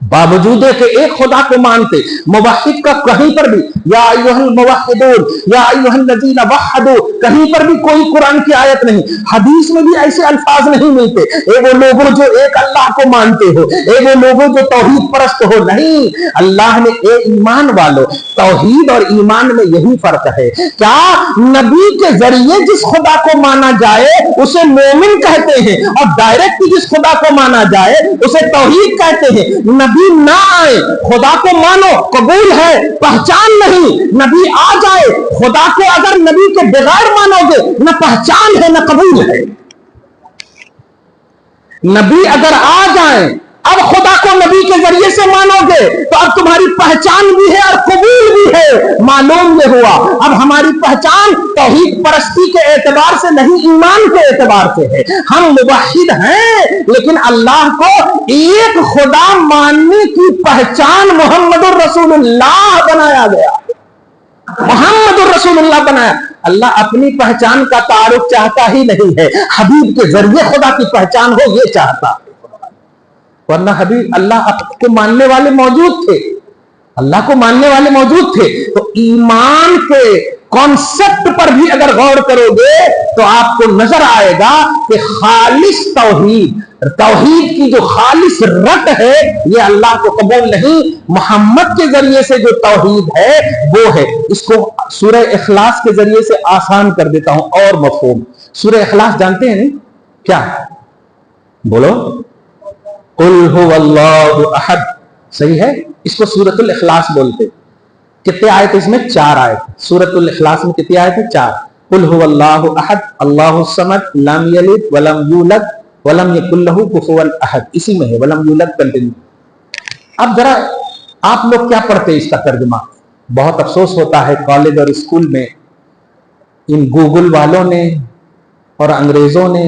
باوجود کہ ایک خدا کو مانتے، موحد کا کہیں پر بھی یا ایھا الموحدون یا ایھا الذین وحدوا کہیں پر بھی کوئی قرآن کی آیت نہیں، حدیث میں بھی ایسے الفاظ نہیں ملتے، اے وہ لوگوں جو ایک اللہ کو مانتے ہو، اے وہ لوگوں جو توحید پرست ہو، نہیں، اللہ نے اے ایمان والو، توحید اور ایمان میں یہی فرق ہے۔ کیا نبی کے ذریعے جس خدا کو مانا جائے اسے مومن کہتے ہیں، اور ڈائریکٹ جس خدا کو مانا جائے اسے توحید کہتے ہیں۔ نبی نہ آئے، خدا کو مانو، قبول ہے، پہچان نہیں، نبی آ جائے، خدا کو اگر نبی کے بغیر مانو گے نہ پہچان ہے نہ قبول ہے۔ نبی اگر آ جائیں، اب خدا کو نبی کے ذریعے سے مانو گے تو اب تمہاری پہچان بھی ہے اور قبول بھی ہے۔ معلوم یہ ہوا اب ہماری پہچان توحید پرستی کے اعتبار سے نہیں، ایمان کے اعتبار سے ہے۔ ہم موحد ہیں لیکن اللہ کو ایک خدا ماننے کی پہچان محمد الرسول اللہ بنایا گیا، محمد الرسول اللہ بنایا۔ اللہ اپنی پہچان کا تعارف چاہتا ہی نہیں ہے، حبیب کے ذریعے خدا کی پہچان ہو یہ چاہتا ہے، ورنہ حبیب اللہ کو ماننے والے موجود تھے، اللہ کو ماننے والے موجود تھے۔ تو ایمان کے کانسیپٹ پر بھی اگر غور کرو گے تو آپ کو نظر آئے گا کہ خالص توحید کی جو خالص رٹ ہے یہ اللہ کو قبول نہیں، محمد کے ذریعے سے جو توحید ہے وہ ہے۔ اس کو سورہ اخلاص کے ذریعے سے آسان کر دیتا ہوں اور مفہوم۔ سورہ اخلاص جانتے ہیں نہیں کیا؟ بولو، قل هو اللہ احد، صحیح ہے، اس کو سورۃ الاخلاص بولتے۔ کتنے آیت اس میں؟ 4 آیت۔ سورۃ الاخلاص میں کتنی آیت ہے؟ 4۔ قل هو اللہ احد اللہ الصمد لم یلد ولم یولد ولم یکن لہ کفوا احد، اسی میں ہے ولم یولد کنٹینیو۔ اب ذرا آپ لوگ کیا پڑھتے اس کا ترجمہ؟ بہت افسوس ہوتا ہے کالج اور اسکول میں ان گوگل والوں نے اور انگریزوں نے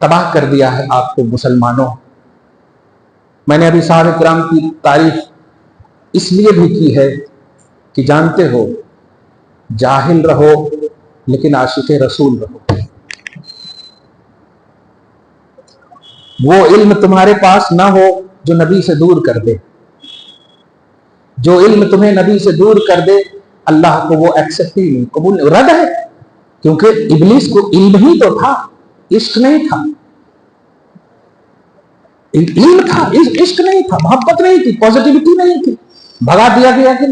تباہ کر دیا ہے آپ کو مسلمانوں۔ میں نے ابھی صحابہ کرام کی تعریف اس لیے بھی کی ہے کہ جانتے ہو جاہل رہو لیکن عاشق رسول رہو۔ وہ علم تمہارے پاس نہ ہو جو نبی سے دور کر دے، جو علم تمہیں نبی سے دور کر دے اللہ کو وہ ایکسپٹ ہی نہیں، قبول نہیں، رد ہے، کیونکہ ابلیس کو علم ہی تو تھا، عشق نہیں تھا، علم تھا، عشق نہیں تھا، محبت نہیں تھی، پازیٹیوٹی نہیں تھی، بھگا دیا گیا کہ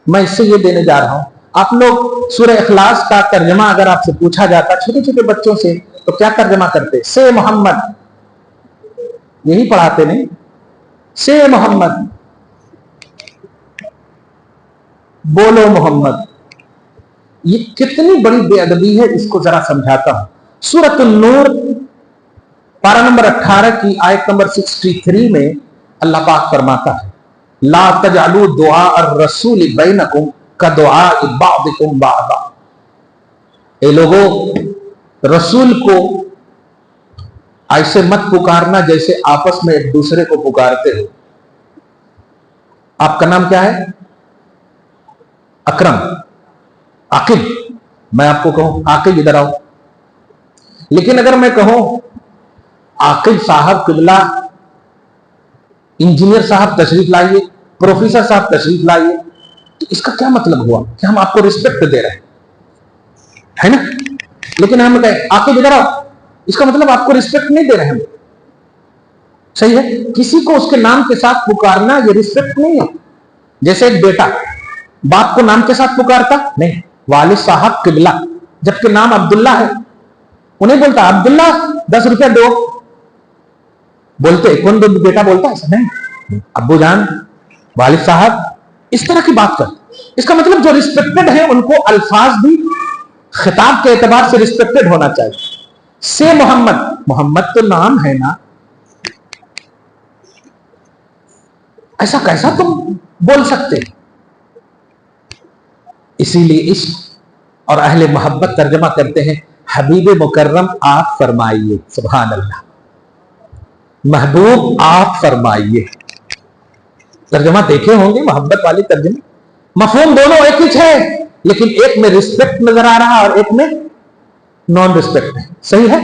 میں اس سے یہ دینے جا رہا ہوں۔ آپ لوگ سورہ اخلاص کا ترجمہ اگر آپ سے پوچھا جاتا چھوٹے چھوٹے بچوں سے تو کیا ترجمہ کرتے؟ سے محمد، یہی پڑھاتے نہیں؟ سے محمد، بولو محمد۔ یہ کتنی بڑی بے ادبی ہے، اس کو ذرا سمجھاتا ہوں۔ سورۃ النور پارہ نمبر 18 کی آیت نمبر 63 میں اللہ پاک فرماتا ہے لا تجعلوا دعاء الرسول بینکم کدعاء بعضکم بعضا، اے لوگوں رسول کو ایسے مت پکارنا جیسے آپس میں ایک دوسرے کو پکارتے ہو۔ آپ کا نام کیا ہے؟ اکرم عاقب، میں آپ کو کہوں عاقب ادھر آؤ، لیکن اگر میں کہوں عاقب صاحب قبلہ انجینئر صاحب تشریف لائیے، پروفیسر صاحب تشریف لائیے، تو اس کا کیا مطلب ہوا کہ ہم آپ کو رسپیکٹ دے رہے ہیں، ہے نا؟ لیکن ہم کہیں عاقب ادھر آؤ، اس کا مطلب آپ کو رسپیکٹ نہیں دے رہے ہیں. صحیح ہے؟ کسی کو اس کے نام کے ساتھ پکارنا یہ رسپیکٹ نہیں ہے. جیسے ایک بیٹا باپ کو نام کے ساتھ پکارتا نہیں، والد صاحب قبلہ، جبکہ نام عبداللہ ہے، انہیں بولتا عبداللہ 10 روپیہ دو، بولتے کون بیٹا بولتا ایسا نہیں، ابو جان، والد صاحب، اس طرح کی بات کر. اس کا مطلب جو رسپیکٹڈ ہے ان کو الفاظ بھی خطاب کے اعتبار سے رسپیکٹڈ ہونا چاہیے. سے محمد، محمد تو نام ہے نا، ایسا کیسا تم بول سکتے؟ اسی لیے عشق اور اہل محبت ترجمہ کرتے ہیں حبیب مکرم آپ فرمائیے. سبحان اللہ، محبوب آپ فرمائیے. ترجمہ دیکھے ہوں گے محبت والی ترجمہ، مفہوم دونوں ایک ہی ہے، لیکن ایک میں رسپیکٹ نظر آ رہا اور ایک میں نان رسپیکٹ ہے. صحیح ہے؟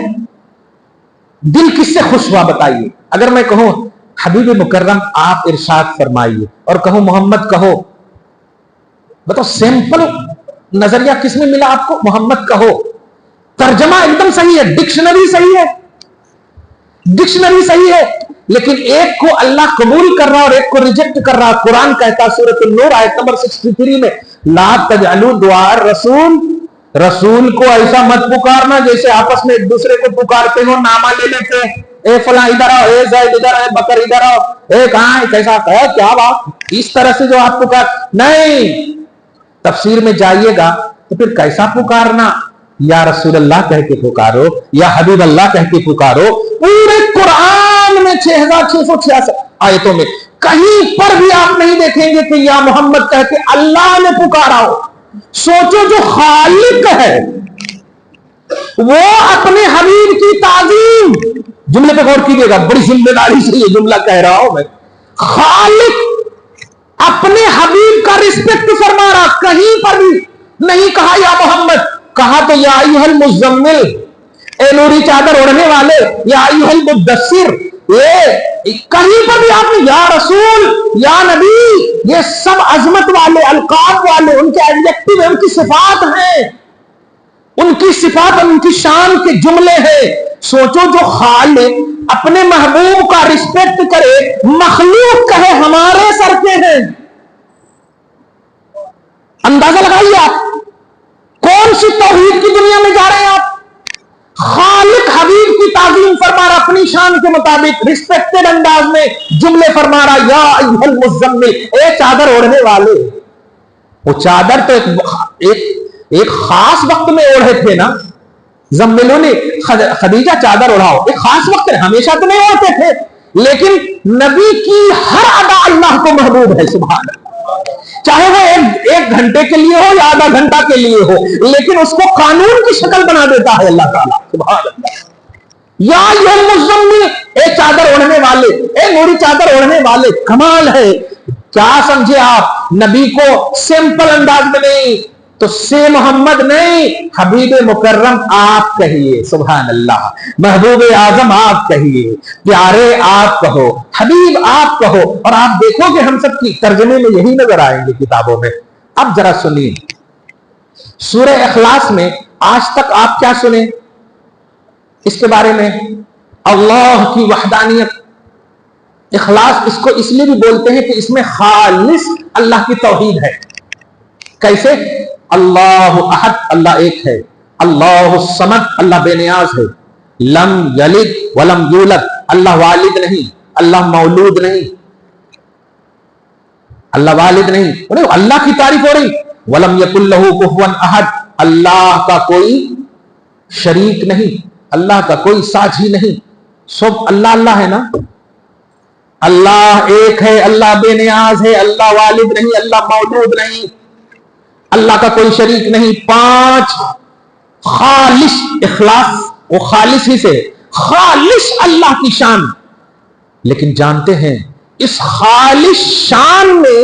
دل کس سے خوش ہوا بتائیے؟ اگر میں کہوں حبیب مکرم آپ ارشاد فرمائیے اور کہوں محمد کہو، بتاؤ سیمپل نظریہ کس میں ملا آپ کو؟ محمد کہو. ترجمہ ایک دم صحیح ہے، ڈکشنری صحیح ہے، ڈکشنری صحیح ہے، لیکن ایک کو اللہ قبول کر رہا اور ایک کو ریجیکٹ کر رہا. قرآن کہتا سورۃ النور آیت نمبر 63 میں لا تجعلوا دعاء الرسول، رسول کو ایسا مت پکارنا جیسے آپس میں ایک دوسرے کو پکارتے ہو، نامہ لے لیتے ہیں، اے فلاں ادھر آؤ، اے زید ادھر آئے، بکر ادھر آؤ، اے کہاں ہے، کیسا ہے، کیا بات، اس طرح سے جو آپ پکار نہیں. تفسیر میں جائیے گا تو پھر کیسا پکارنا؟ یا رسول اللہ کہہ کے پکارو، یا حبیب اللہ کہہ کے پکارو. پورے قرآن میں 6666 آیتوں میں کہیں پر بھی آپ نہیں دیکھیں گے کہ یا محمد کہہ کے اللہ نے پکارا ہو. سوچو جو خالق ہے وہ اپنے حبیب کی تعظیم، جملے پہ غور کیجیے گا، بڑی ذمہ داری سے یہ جملہ کہہ رہا ہوں میں، خالق اپنے حبیب کا رسپیکٹ فرما رہا، کہیں پر بھی نہیں کہا یا محمد، کہا تو یا ایھا المزمل، اے نوری چادر اوڑھنے والے، یا ایھا المدثر. یہ کہیں پر بھی آپ نے یا رسول، یا نبی، یہ سب عظمت والے القاب والے، ان کے ایڈجیکٹو ہیں، ان کی صفات ہیں، ان کی صفات ان کی شان کے جملے ہیں. سوچو جو خالق اپنے محبوب کا رسپیکٹ کرے، مخلوق کہے ہمارے سر کے ہیں. اندازہ لگائیے آپ کون سی توحید کی دنیا میں جا رہے ہیں آپ. خالق حبیب کی تعظیم فرما رہا، اپنی شان کے مطابق رسپیکٹڈ انداز میں جملے فرما رہا، یا ایھا المزمل، اے چادر اوڑھنے والے. وہ چادر تو ایک خاص وقت میں اوڑھے تھے نا، زملوں نے خدیجہ چادر اڑاؤ، ایک خاص وقت ہے، ہمیشہ تو نہیں اوڑھتے تھے. لیکن نبی کی ہر ادا اللہ کو محبوب ہے. سبحان اللہ، چاہے وہ ایک گھنٹے کے لیے ہو یا آدھا گھنٹہ کے لیے ہو، لیکن اس کو قانون کی شکل بنا دیتا ہے اللہ تعالیٰ. سبحان اللہ. یا ایھا المزمل، اے چادر اوڑھنے والے، اے نوری چادر اوڑھنے والے. کمال ہے. کیا سمجھے آپ؟ نبی کو سمپل انداز میں نہیں تو سے محمد نہیں، حبیب مکرم آپ کہیے. سبحان اللہ. محبوب اعظم آپ کہیے، پیارے آپ کہو، حبیب آپ کہو. اور آپ دیکھو کہ ہم سب کی ترجمے میں یہی نظر آئیں گے کتابوں میں. اب ذرا سنیے سورہ اخلاص میں آج تک آپ کیا سنیں اس کے بارے میں؟ اللہ کی وحدانیت. اخلاص اس کو اس لیے بھی بولتے ہیں کہ اس میں خالص اللہ کی توحید ہے. کیسے؟ اللہ احد، اللہ ایک ہے. اللہ الصمد، اللہ بے نیاز ہے. لم یلد ولم یولد، اللہ والد نہیں، اللہ مولود نہیں، اللہ والد نہیں. اللہ کی تعریف ہو رہی. ولم یکن لہ کفوا احد، اللہ کا کوئی شریک نہیں، اللہ کا کوئی ساجی نہیں. سب اللہ اللہ ہے نا. اللہ ایک ہے، اللہ بے نیاز ہے، اللہ والد نہیں، اللہ مولود نہیں، اللہ کا کوئی شریک نہیں. 5 خالص. اخلاص وہ خالص ہی سے، خالص اللہ کی شان. لیکن جانتے ہیں اس خالص شان میں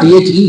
THE,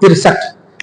63,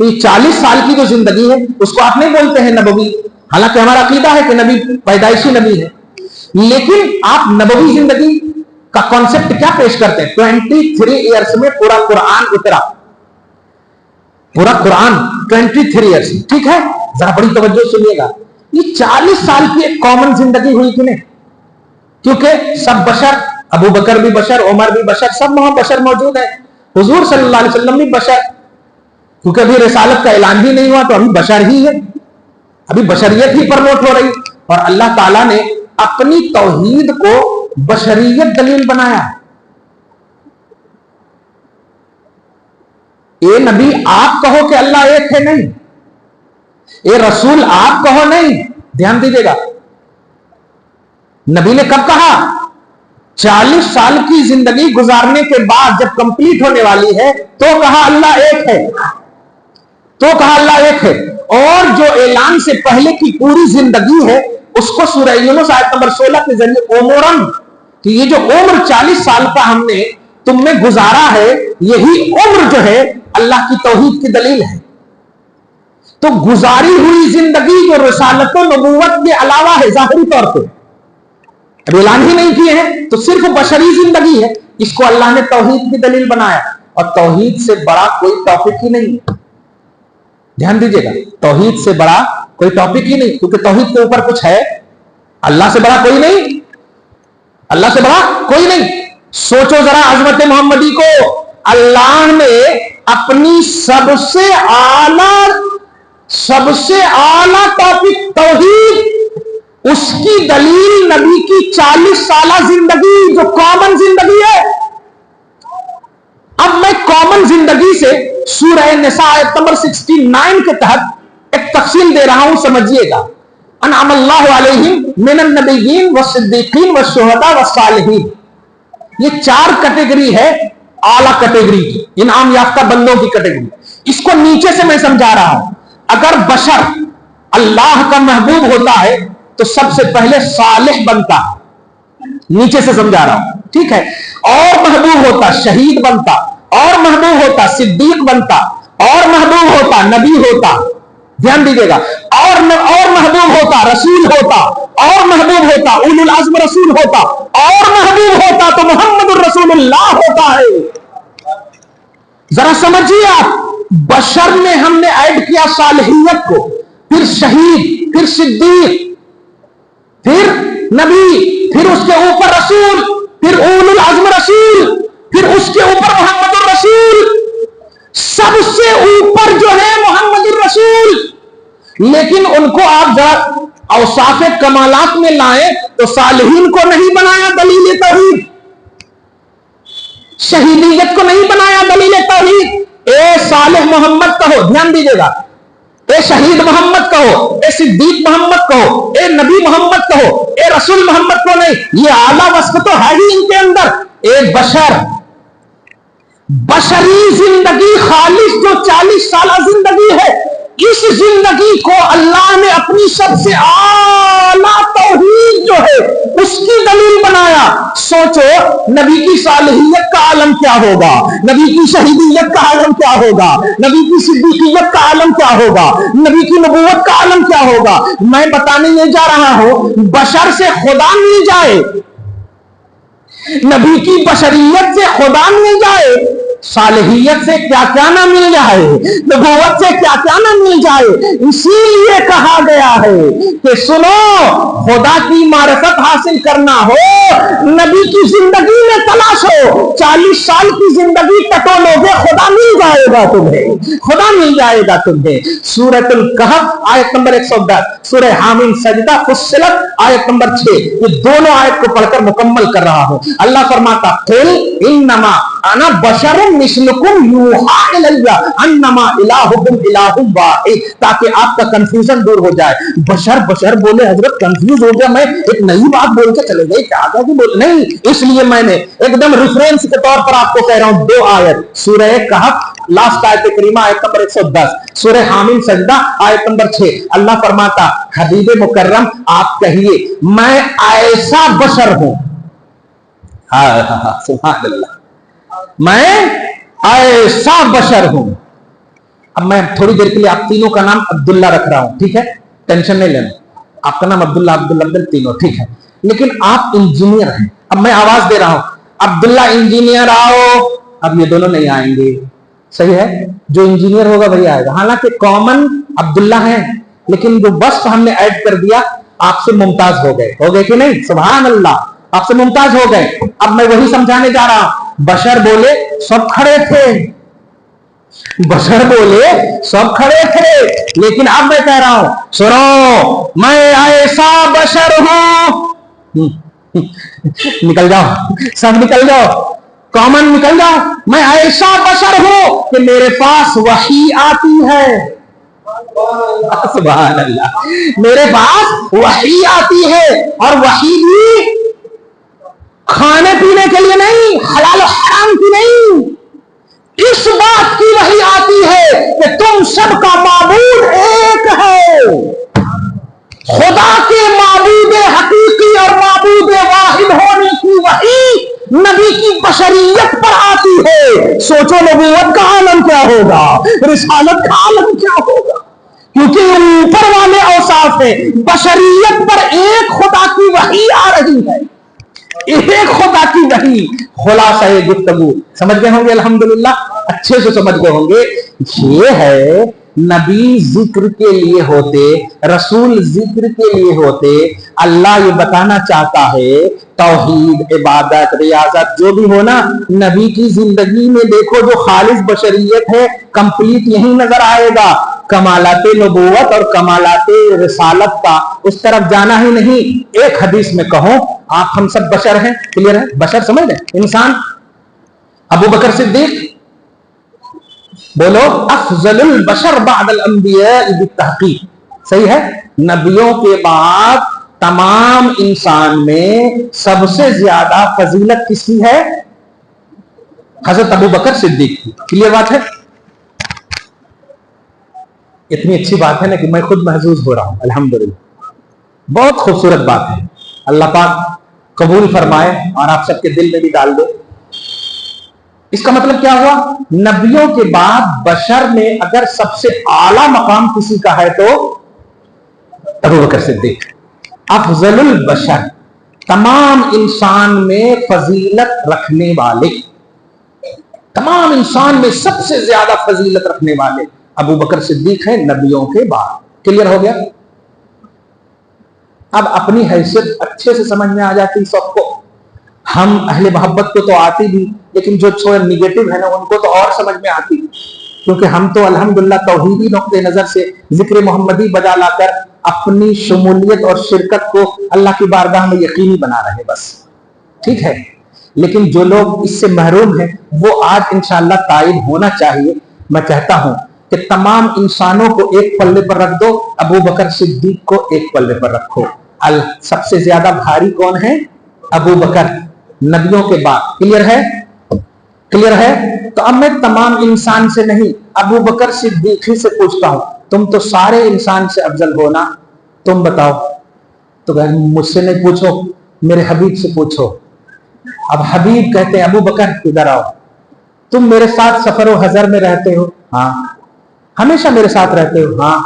تو یہ 40 سال کی جو زندگی ہے اس کو آپ نہیں بولتے ہیں نبوی، حالانکہ ہمارا عقیدہ ہے کہ نبی پیدائشی نبی ہے، لیکن آپ نبوی زندگی کا کانسیپٹ کیا پیش کرتے ہیں؟ 23 ایئرس میں پورا قرآن اترا، پورا قرآن 23 ایئرس، ٹھیک ہے؟ ذرا بڑی توجہ سنیے گا، یہ 40 سال کی ایک کامن زندگی ہوئی کہ نہیں؟ کیونکہ سب بشر، ابو بکر بھی بشر، عمر بھی بشر، سب وہاں بشر موجود ہیں، حضور صلی اللہ علیہ وسلم بھی بشر، کیونکہ ابھی رسالت کا اعلان بھی نہیں ہوا تو ابھی بشر ہی ہے، ابھی بشریت ہی پرموٹ ہو رہی، اور اللہ تعالیٰ نے اپنی توحید کو بشریت دلیل بنایا۔ اے نبی آپ کہو کہ اللہ ایک ہے، نہیں، اے رسول آپ کہو نہیں، دھیان دیجیے گا، نبی نے کب کہا؟ 40 سال کی زندگی گزارنے کے بعد جب کمپلیٹ ہونے والی ہے تو کہا اللہ ایک ہے، تو کہا اللہ ایک ہے، اور جو اعلان سے پہلے کی پوری زندگی ہے اس کو سورہ یونس آیت نمبر 16 کے ذریعے عمرن، کہ یہ جو عمر 40 سال کا ہم نے تم میں گزارا ہے، یہی عمر جو ہے اللہ کی توحید کی دلیل ہے۔ تو گزاری ہوئی زندگی جو رسالت و نبوت کے علاوہ ہے، ظاہری طور پہ اب اعلان ہی نہیں کیے ہیں، تو صرف بشری زندگی ہے، اس کو اللہ نے توحید کی دلیل بنایا، اور توحید سے بڑا کوئی ٹاپک ہی نہیں، دھیان دیجیے گا، توحید سے بڑا کوئی ٹاپک ہی نہیں، کیونکہ توحید کے اوپر کچھ ہے، اللہ سے بڑا کوئی نہیں، اللہ سے بڑا کوئی نہیں۔ سوچو ذرا عظمت محمدی کو، اللہ نے اپنی سب سے اعلیٰ ٹاپک توحید، اس کی دلیل نبی کی 40 سالہ زندگی جو کامن زندگی ہے۔ اب میں کامن زندگی سے سورہ نساء آیت نمبر 69 کے تحت ایک تفصیل دے رہا ہوں، سمجھیے گا۔ انعم اللہ علیہم من النبیین والصدیقین والشہداء والصالحین، یہ 4 کیٹیگری ہے اعلیٰ کیٹیگری کی، انعام یافتہ بندوں کی کیٹیگری۔ اس کو نیچے سے میں سمجھا رہا ہوں، اگر بشر اللہ کا محبوب ہوتا ہے تو سب سے پہلے صالح بنتا، نیچے سے سمجھا رہا ہوں، ٹھیک ہے؟ اور محبوب ہوتا شہید بنتا، اور محبوب ہوتا صدیق بنتا، اور محبوب ہوتا نبی ہوتا، دھیان دیجیے گا، اور محبوب ہوتا رسول ہوتا، اور محبوب ہوتا اولو العزم رسول ہوتا، اور محبوب ہوتا تو محمد الرسول اللہ ہوتا ہے۔ ذرا سمجھیے آپ، بشر میں ہم نے ایڈ کیا صالحیت کو، پھر شہید، پھر صدیق، پھر نبی، پھر اس کے اوپر رسول، پھر اولو العزم رسول، پھر اس کے اوپر محمد الرسول، سب سے اوپر جو ہے محمد الرسول۔ لیکن ان کو آپ ذرا اوصاف کمالات میں لائیں تو صالحین کو نہیں بنایا دلیل توحید، شہیدیت کو نہیں بنایا دلیل توحید۔ اے صالح محمد کہو، دھیان دیجیے گا، اے شہید محمد کہو، اے صدیق محمد کہو، اے نبی محمد کہو، اے رسول محمد کو نہیں، یہ اعلیٰ وصف تو ہے ہی ان کے اندر۔ اے بشر، بشری زندگی خالص جو 40 سالہ زندگی ہے، اس زندگی کو اللہ نے اپنی سب سے اعلیٰ توحید جو ہے اس کی دلیل بنایا۔ سوچو نبی کی صالحیت کا عالم کیا ہوگا، نبی کی شہیدیت کا عالم کیا ہوگا، نبی کی صدیقیت کا عالم کیا ہوگا، نبی کی نبوت کا عالم کیا ہوگا۔ میں بتانے یہ جا رہا ہوں، بشر سے خدا مل جائے، نبی کی بشریت سے خدا مل جائے، صالحیت سے کیا کیا نہ مل جائے، نبوت سے کیا کیا نہ مل جائے۔ اسی لیے کہا گیا ہے کہ سنو، خدا کی معرفت حاصل کرنا ہو، نبی کی زندگی میں تلاش ہو، 40 سال کی زندگی ٹٹولو گے، خدا مل جائے گا تمہیں، خدا مل جائے گا تمہیں۔ سورۃ الکہف آیت نمبر 110، سورہ حامیم سجدہ فصلت آیت نمبر 6، یہ دونوں آیت کو پڑھ کر مکمل کر رہا ہوں۔ اللہ فرماتا قل انما انا بشر مثلکم یوحی الی انما الہکم الہ واحد، تاکہ آپ کا کنفیوژن دور ہو جائے۔ بشر بشر بولے حضرت کنفیوز ہو گیا، میں ایک نئی بات بول کے چلے گئے، کیا آگے بول نہیں، اس لیے میں نے ایک دم ریفرنس کے طور پر آپ کو کہہ رہا ہوں 2 آیت، سورہ کہف لاسٹ آیت کریمہ آیت نمبر 110، سورہ حامیم سجدہ آیت نمبر 6۔ اللہ فرماتا حبیب مکرم آپ کہیے میں ایسا بشر ہوں، سبحان اللہ، میں ایسا بشر ہوں، اب میں تھوڑی دیر کے لیے آپ تینوں کا نام عبداللہ رکھ رہا ہوں, ٹھیک ہے, ٹینشن نہیں لینا, آپ کا نام عبداللہ عبداللہ تینوں, ٹھیک ہے, لیکن آپ انجینئر ہیں. اب میں آواز دے رہا ہوں, عبداللہ انجینئر آؤ, اب یہ دونوں نہیں آئیں گے, صحیح ہے, جو انجینئر ہوگا وہی آئے گا. حالانکہ کامن عبداللہ ہیں, لیکن جو وصف ہم نے ایڈ کر دیا آپ سے ممتاز ہو گئے کہ نہیں؟ سبحان اللہ, آپ سے ممتاز ہو گئے. اب میں وہی سمجھانے جا رہا ہوں. بشر بولے سب کھڑے تھے, بشر بولے سب کھڑے تھے, لیکن اب میں کہہ رہا ہوں سنو, میں ایسا بشر ہوں, نکل جاؤ سب نکل جاؤ, کامن نکل جاؤ, میں ایسا بشر ہوں کہ میرے پاس وحی آتی ہے. سبحان اللہ, میرے پاس وحی آتی ہے, اور وحی بھی کھانے پینے کے لیے نہیں, حلال و حرام کی نہیں, اس بات کی وحی آتی ہے کہ تم سب کا معبود ایک ہے. خدا کے معبود حقیقی اور معبود واحد ہونے کی وحی نبی کی بشریت پر آتی ہے. سوچو نبوت کا عالم کیا ہوگا, رسالت کا عالم کیا ہوگا, کیونکہ اوپر والے اوصاف ہے. بشریت پر ایک خدا کی وحی آ رہی ہے, ایک خدا کی وحی. خلاصہ گفتگو سمجھ گئے ہوں گے الحمدللہ, اچھے سے سمجھ گئے ہوں گے. یہ ہے نبی ذکر کے لیے ہوتے, رسول ذکر کے لیے ہوتے. اللہ یہ بتانا چاہتا ہے توحید, عبادت, ریاضت جو بھی ہو نا, نبی کی زندگی میں دیکھو جو خالص بشریت ہے کمپلیٹ یہی نظر آئے گا. کمالات نبوت اور کمالات رسالت کا اس طرف جانا ہی نہیں. ایک حدیث میں کہوں, آپ ہم سب بشر ہیں, کلیئر ہے, بشر سمجھ لیں, انسان. ابو بکر صدیق بولو افضل البشر بعد الانبیاء بالتحقیق, صحیح ہے, نبیوں کے بعد تمام انسان میں سب سے زیادہ فضیلت کس کی ہے؟ حضرت ابو بکر صدیق کی. کلیئر بات ہے؟ اتنی اچھی بات ہے نا کہ میں خود محظوظ ہو رہا ہوں الحمدللہ. بہت خوبصورت بات ہے, اللہ پاک قبول فرمائے اور آپ سب کے دل میں بھی ڈال دے. اس کا مطلب کیا ہوا؟ نبیوں کے بعد بشر میں اگر سب سے اعلیٰ مقام کسی کا ہے تو ابو بکر صدیق. افضل البشر, تمام انسان میں فضیلت رکھنے والے, تمام انسان میں سب سے زیادہ فضیلت رکھنے والے ابو بکر صدیق ہیں نبیوں کے بعد. کلیئر ہو گیا؟ اب اپنی حیثیت اچھے سے سمجھ میں آ جاتی سب کو. ہم اہل محبت کو تو آتی بھی, لیکن جو چھوڑ نیگیٹو ہے نا ان کو تو اور سمجھ میں آتی, کیونکہ ہم تو الحمدللہ توحیدی نقطہ نظر سے ذکر محمدی بجا لا کر اپنی شمولیت اور شرکت کو اللہ کی بارگاہ میں یقینی بنا رہے بس, ٹھیک ہے. لیکن جو لوگ اس سے محروم ہیں وہ آج انشاءاللہ تائب ہونا چاہیے. میں کہتا ہوں کہ تمام انسانوں کو ایک پلے پر رکھ دو, ابو بکر صدیق کو ایک پلے پر رکھو. سب سے زیادہ بھاری کون ہے؟ ابو بکر, نبیوں کے بعد. کلیئر ہے؟ کلیئر ہے؟ تو اب میں تمام انسان سے نہیں, ابو بکر صدیق ہی سے پوچھتا ہوں, تم تو سارے انسان سے افضل ہو نا, تم بتاؤ. تو مجھ سے نہیں پوچھو, میرے حبیب سے پوچھو. اب حبیب کہتے ہیں ابو بکر ادھر آؤ, تم میرے ساتھ سفر و حضر میں رہتے ہو؟ ہاں. ہمیشہ میرے ساتھ رہتے ہو؟ ہاں.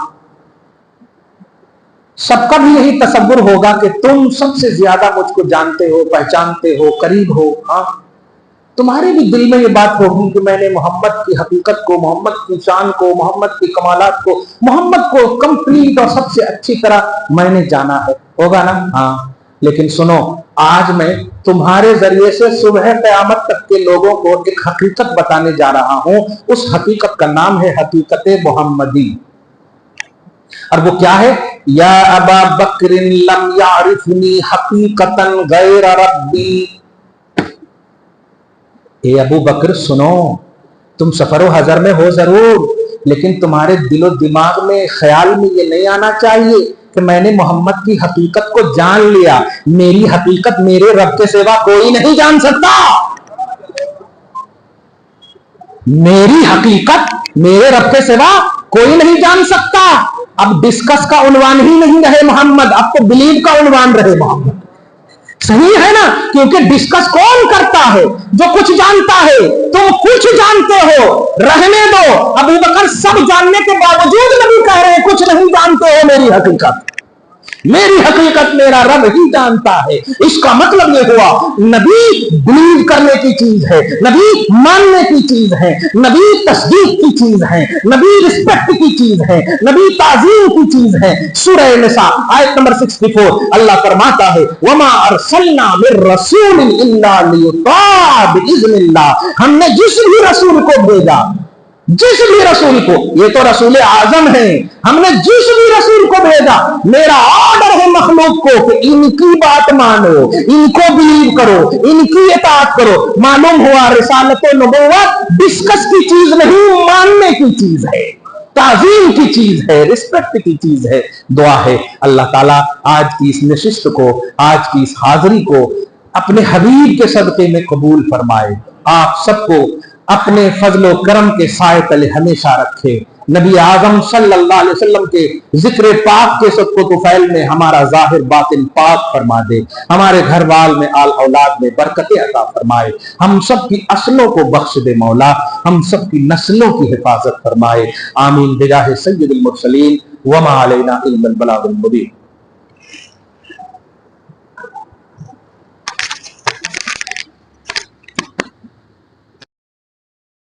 سب کا بھی یہی تصور ہوگا کہ تم سب سے زیادہ مجھ کو جانتے ہو, پہچانتے ہو, قریب ہو. ہاں. تمہارے بھی دل میں یہ بات ہوگی کہ میں نے محمد کی حقیقت کو, محمد کی شان کو, محمد کی کمالات کو, محمد کو کمپلیٹ اور سب سے اچھی طرح میں نے جانا ہے. ہوگا نا؟ ہاں. لیکن سنو, آج میں تمہارے ذریعے سے صبح قیامت تک کے لوگوں کو ایک حقیقت بتانے جا رہا ہوں. اس حقیقت کا نام ہے حقیقت محمدی. اور وہ کیا ہے؟ یا ابا بکر لم یعرفنی حقیقتا غیر ربی. اے ابو بکر سنو, تم سفر و حضر میں ہو ضرور, لیکن تمہارے دل و دماغ میں خیال میں یہ نہیں آنا چاہیے کہ میں نے محمد کی حقیقت کو جان لیا. میری حقیقت میرے رب کے سوا کوئی نہیں جان سکتا. میری حقیقت میرے رب کے سوا کوئی نہیں جان سکتا. اب ڈسکس کا عنوان ہی نہیں رہے محمد, اب تو بلیو کا عنوان رہے محمد. صحیح ہے نا؟ کیونکہ ڈسکس کون کرتا ہے؟ جو کچھ جانتا ہے. تم کچھ جانتے ہو، رہنے دو. ابو بکر سب جاننے کے باوجود نبی کہہ رہے ہیں کچھ نہیں جانتے ہو میری حقیقت. میری حقیقت میرا رب ہی جانتا ہے. اس کا مطلب یہ ہوا نبی بلیو کرنے کی چیز ہے، نبی ماننے کی چیز ہے، نبی تصدیق کی چیز ہے، نبی رسپیکٹ کی چیز ہے، نبی تعظیم کی چیز ہے. سورہ نساء آیت نمبر 64 اللہ فرماتا ہے وما ارسلنا من رسول الا لیطاع باذن اللہ. ہم نے جس بھی رسول کو بھیجا، جس بھی رسول کو، یہ تو رسول اعظم ہے، ہم نے جس بھی رسول کو بھیجا، میرا آرڈر ہے مخلوق کو کہ ان کی بات مانو، ان کو بلیو کرو، ان کی اطاعت کرو. معلوم ہوا رسالت و نبوت ڈسکس کی چیز نہیں، ماننے کی چیز ہے، تعظیم کی چیز ہے، رسپیکٹ کی چیز ہے. دعا ہے اللہ تعالیٰ آج کی اس نشست کو، آج کی اس حاضری کو اپنے حبیب کے صدقے میں قبول فرمائے. آپ سب کو اپنے فضل و کرم کے سائے تلے ہمیشہ رکھے. نبی اعظم صلی اللہ علیہ وسلم کے ذکر پاک کے صدقہ طفیل میں ہمارا ظاہر باطن پاک فرما دے. ہمارے گھر وال میں، آل اولاد میں برکتیں عطا فرمائے. ہم سب کی اصلوں کو بخش دے مولا. ہم سب کی نسلوں کی حفاظت فرمائے. آمین بجاہ سید المرسلین وما علینا الا البلاغ المبین.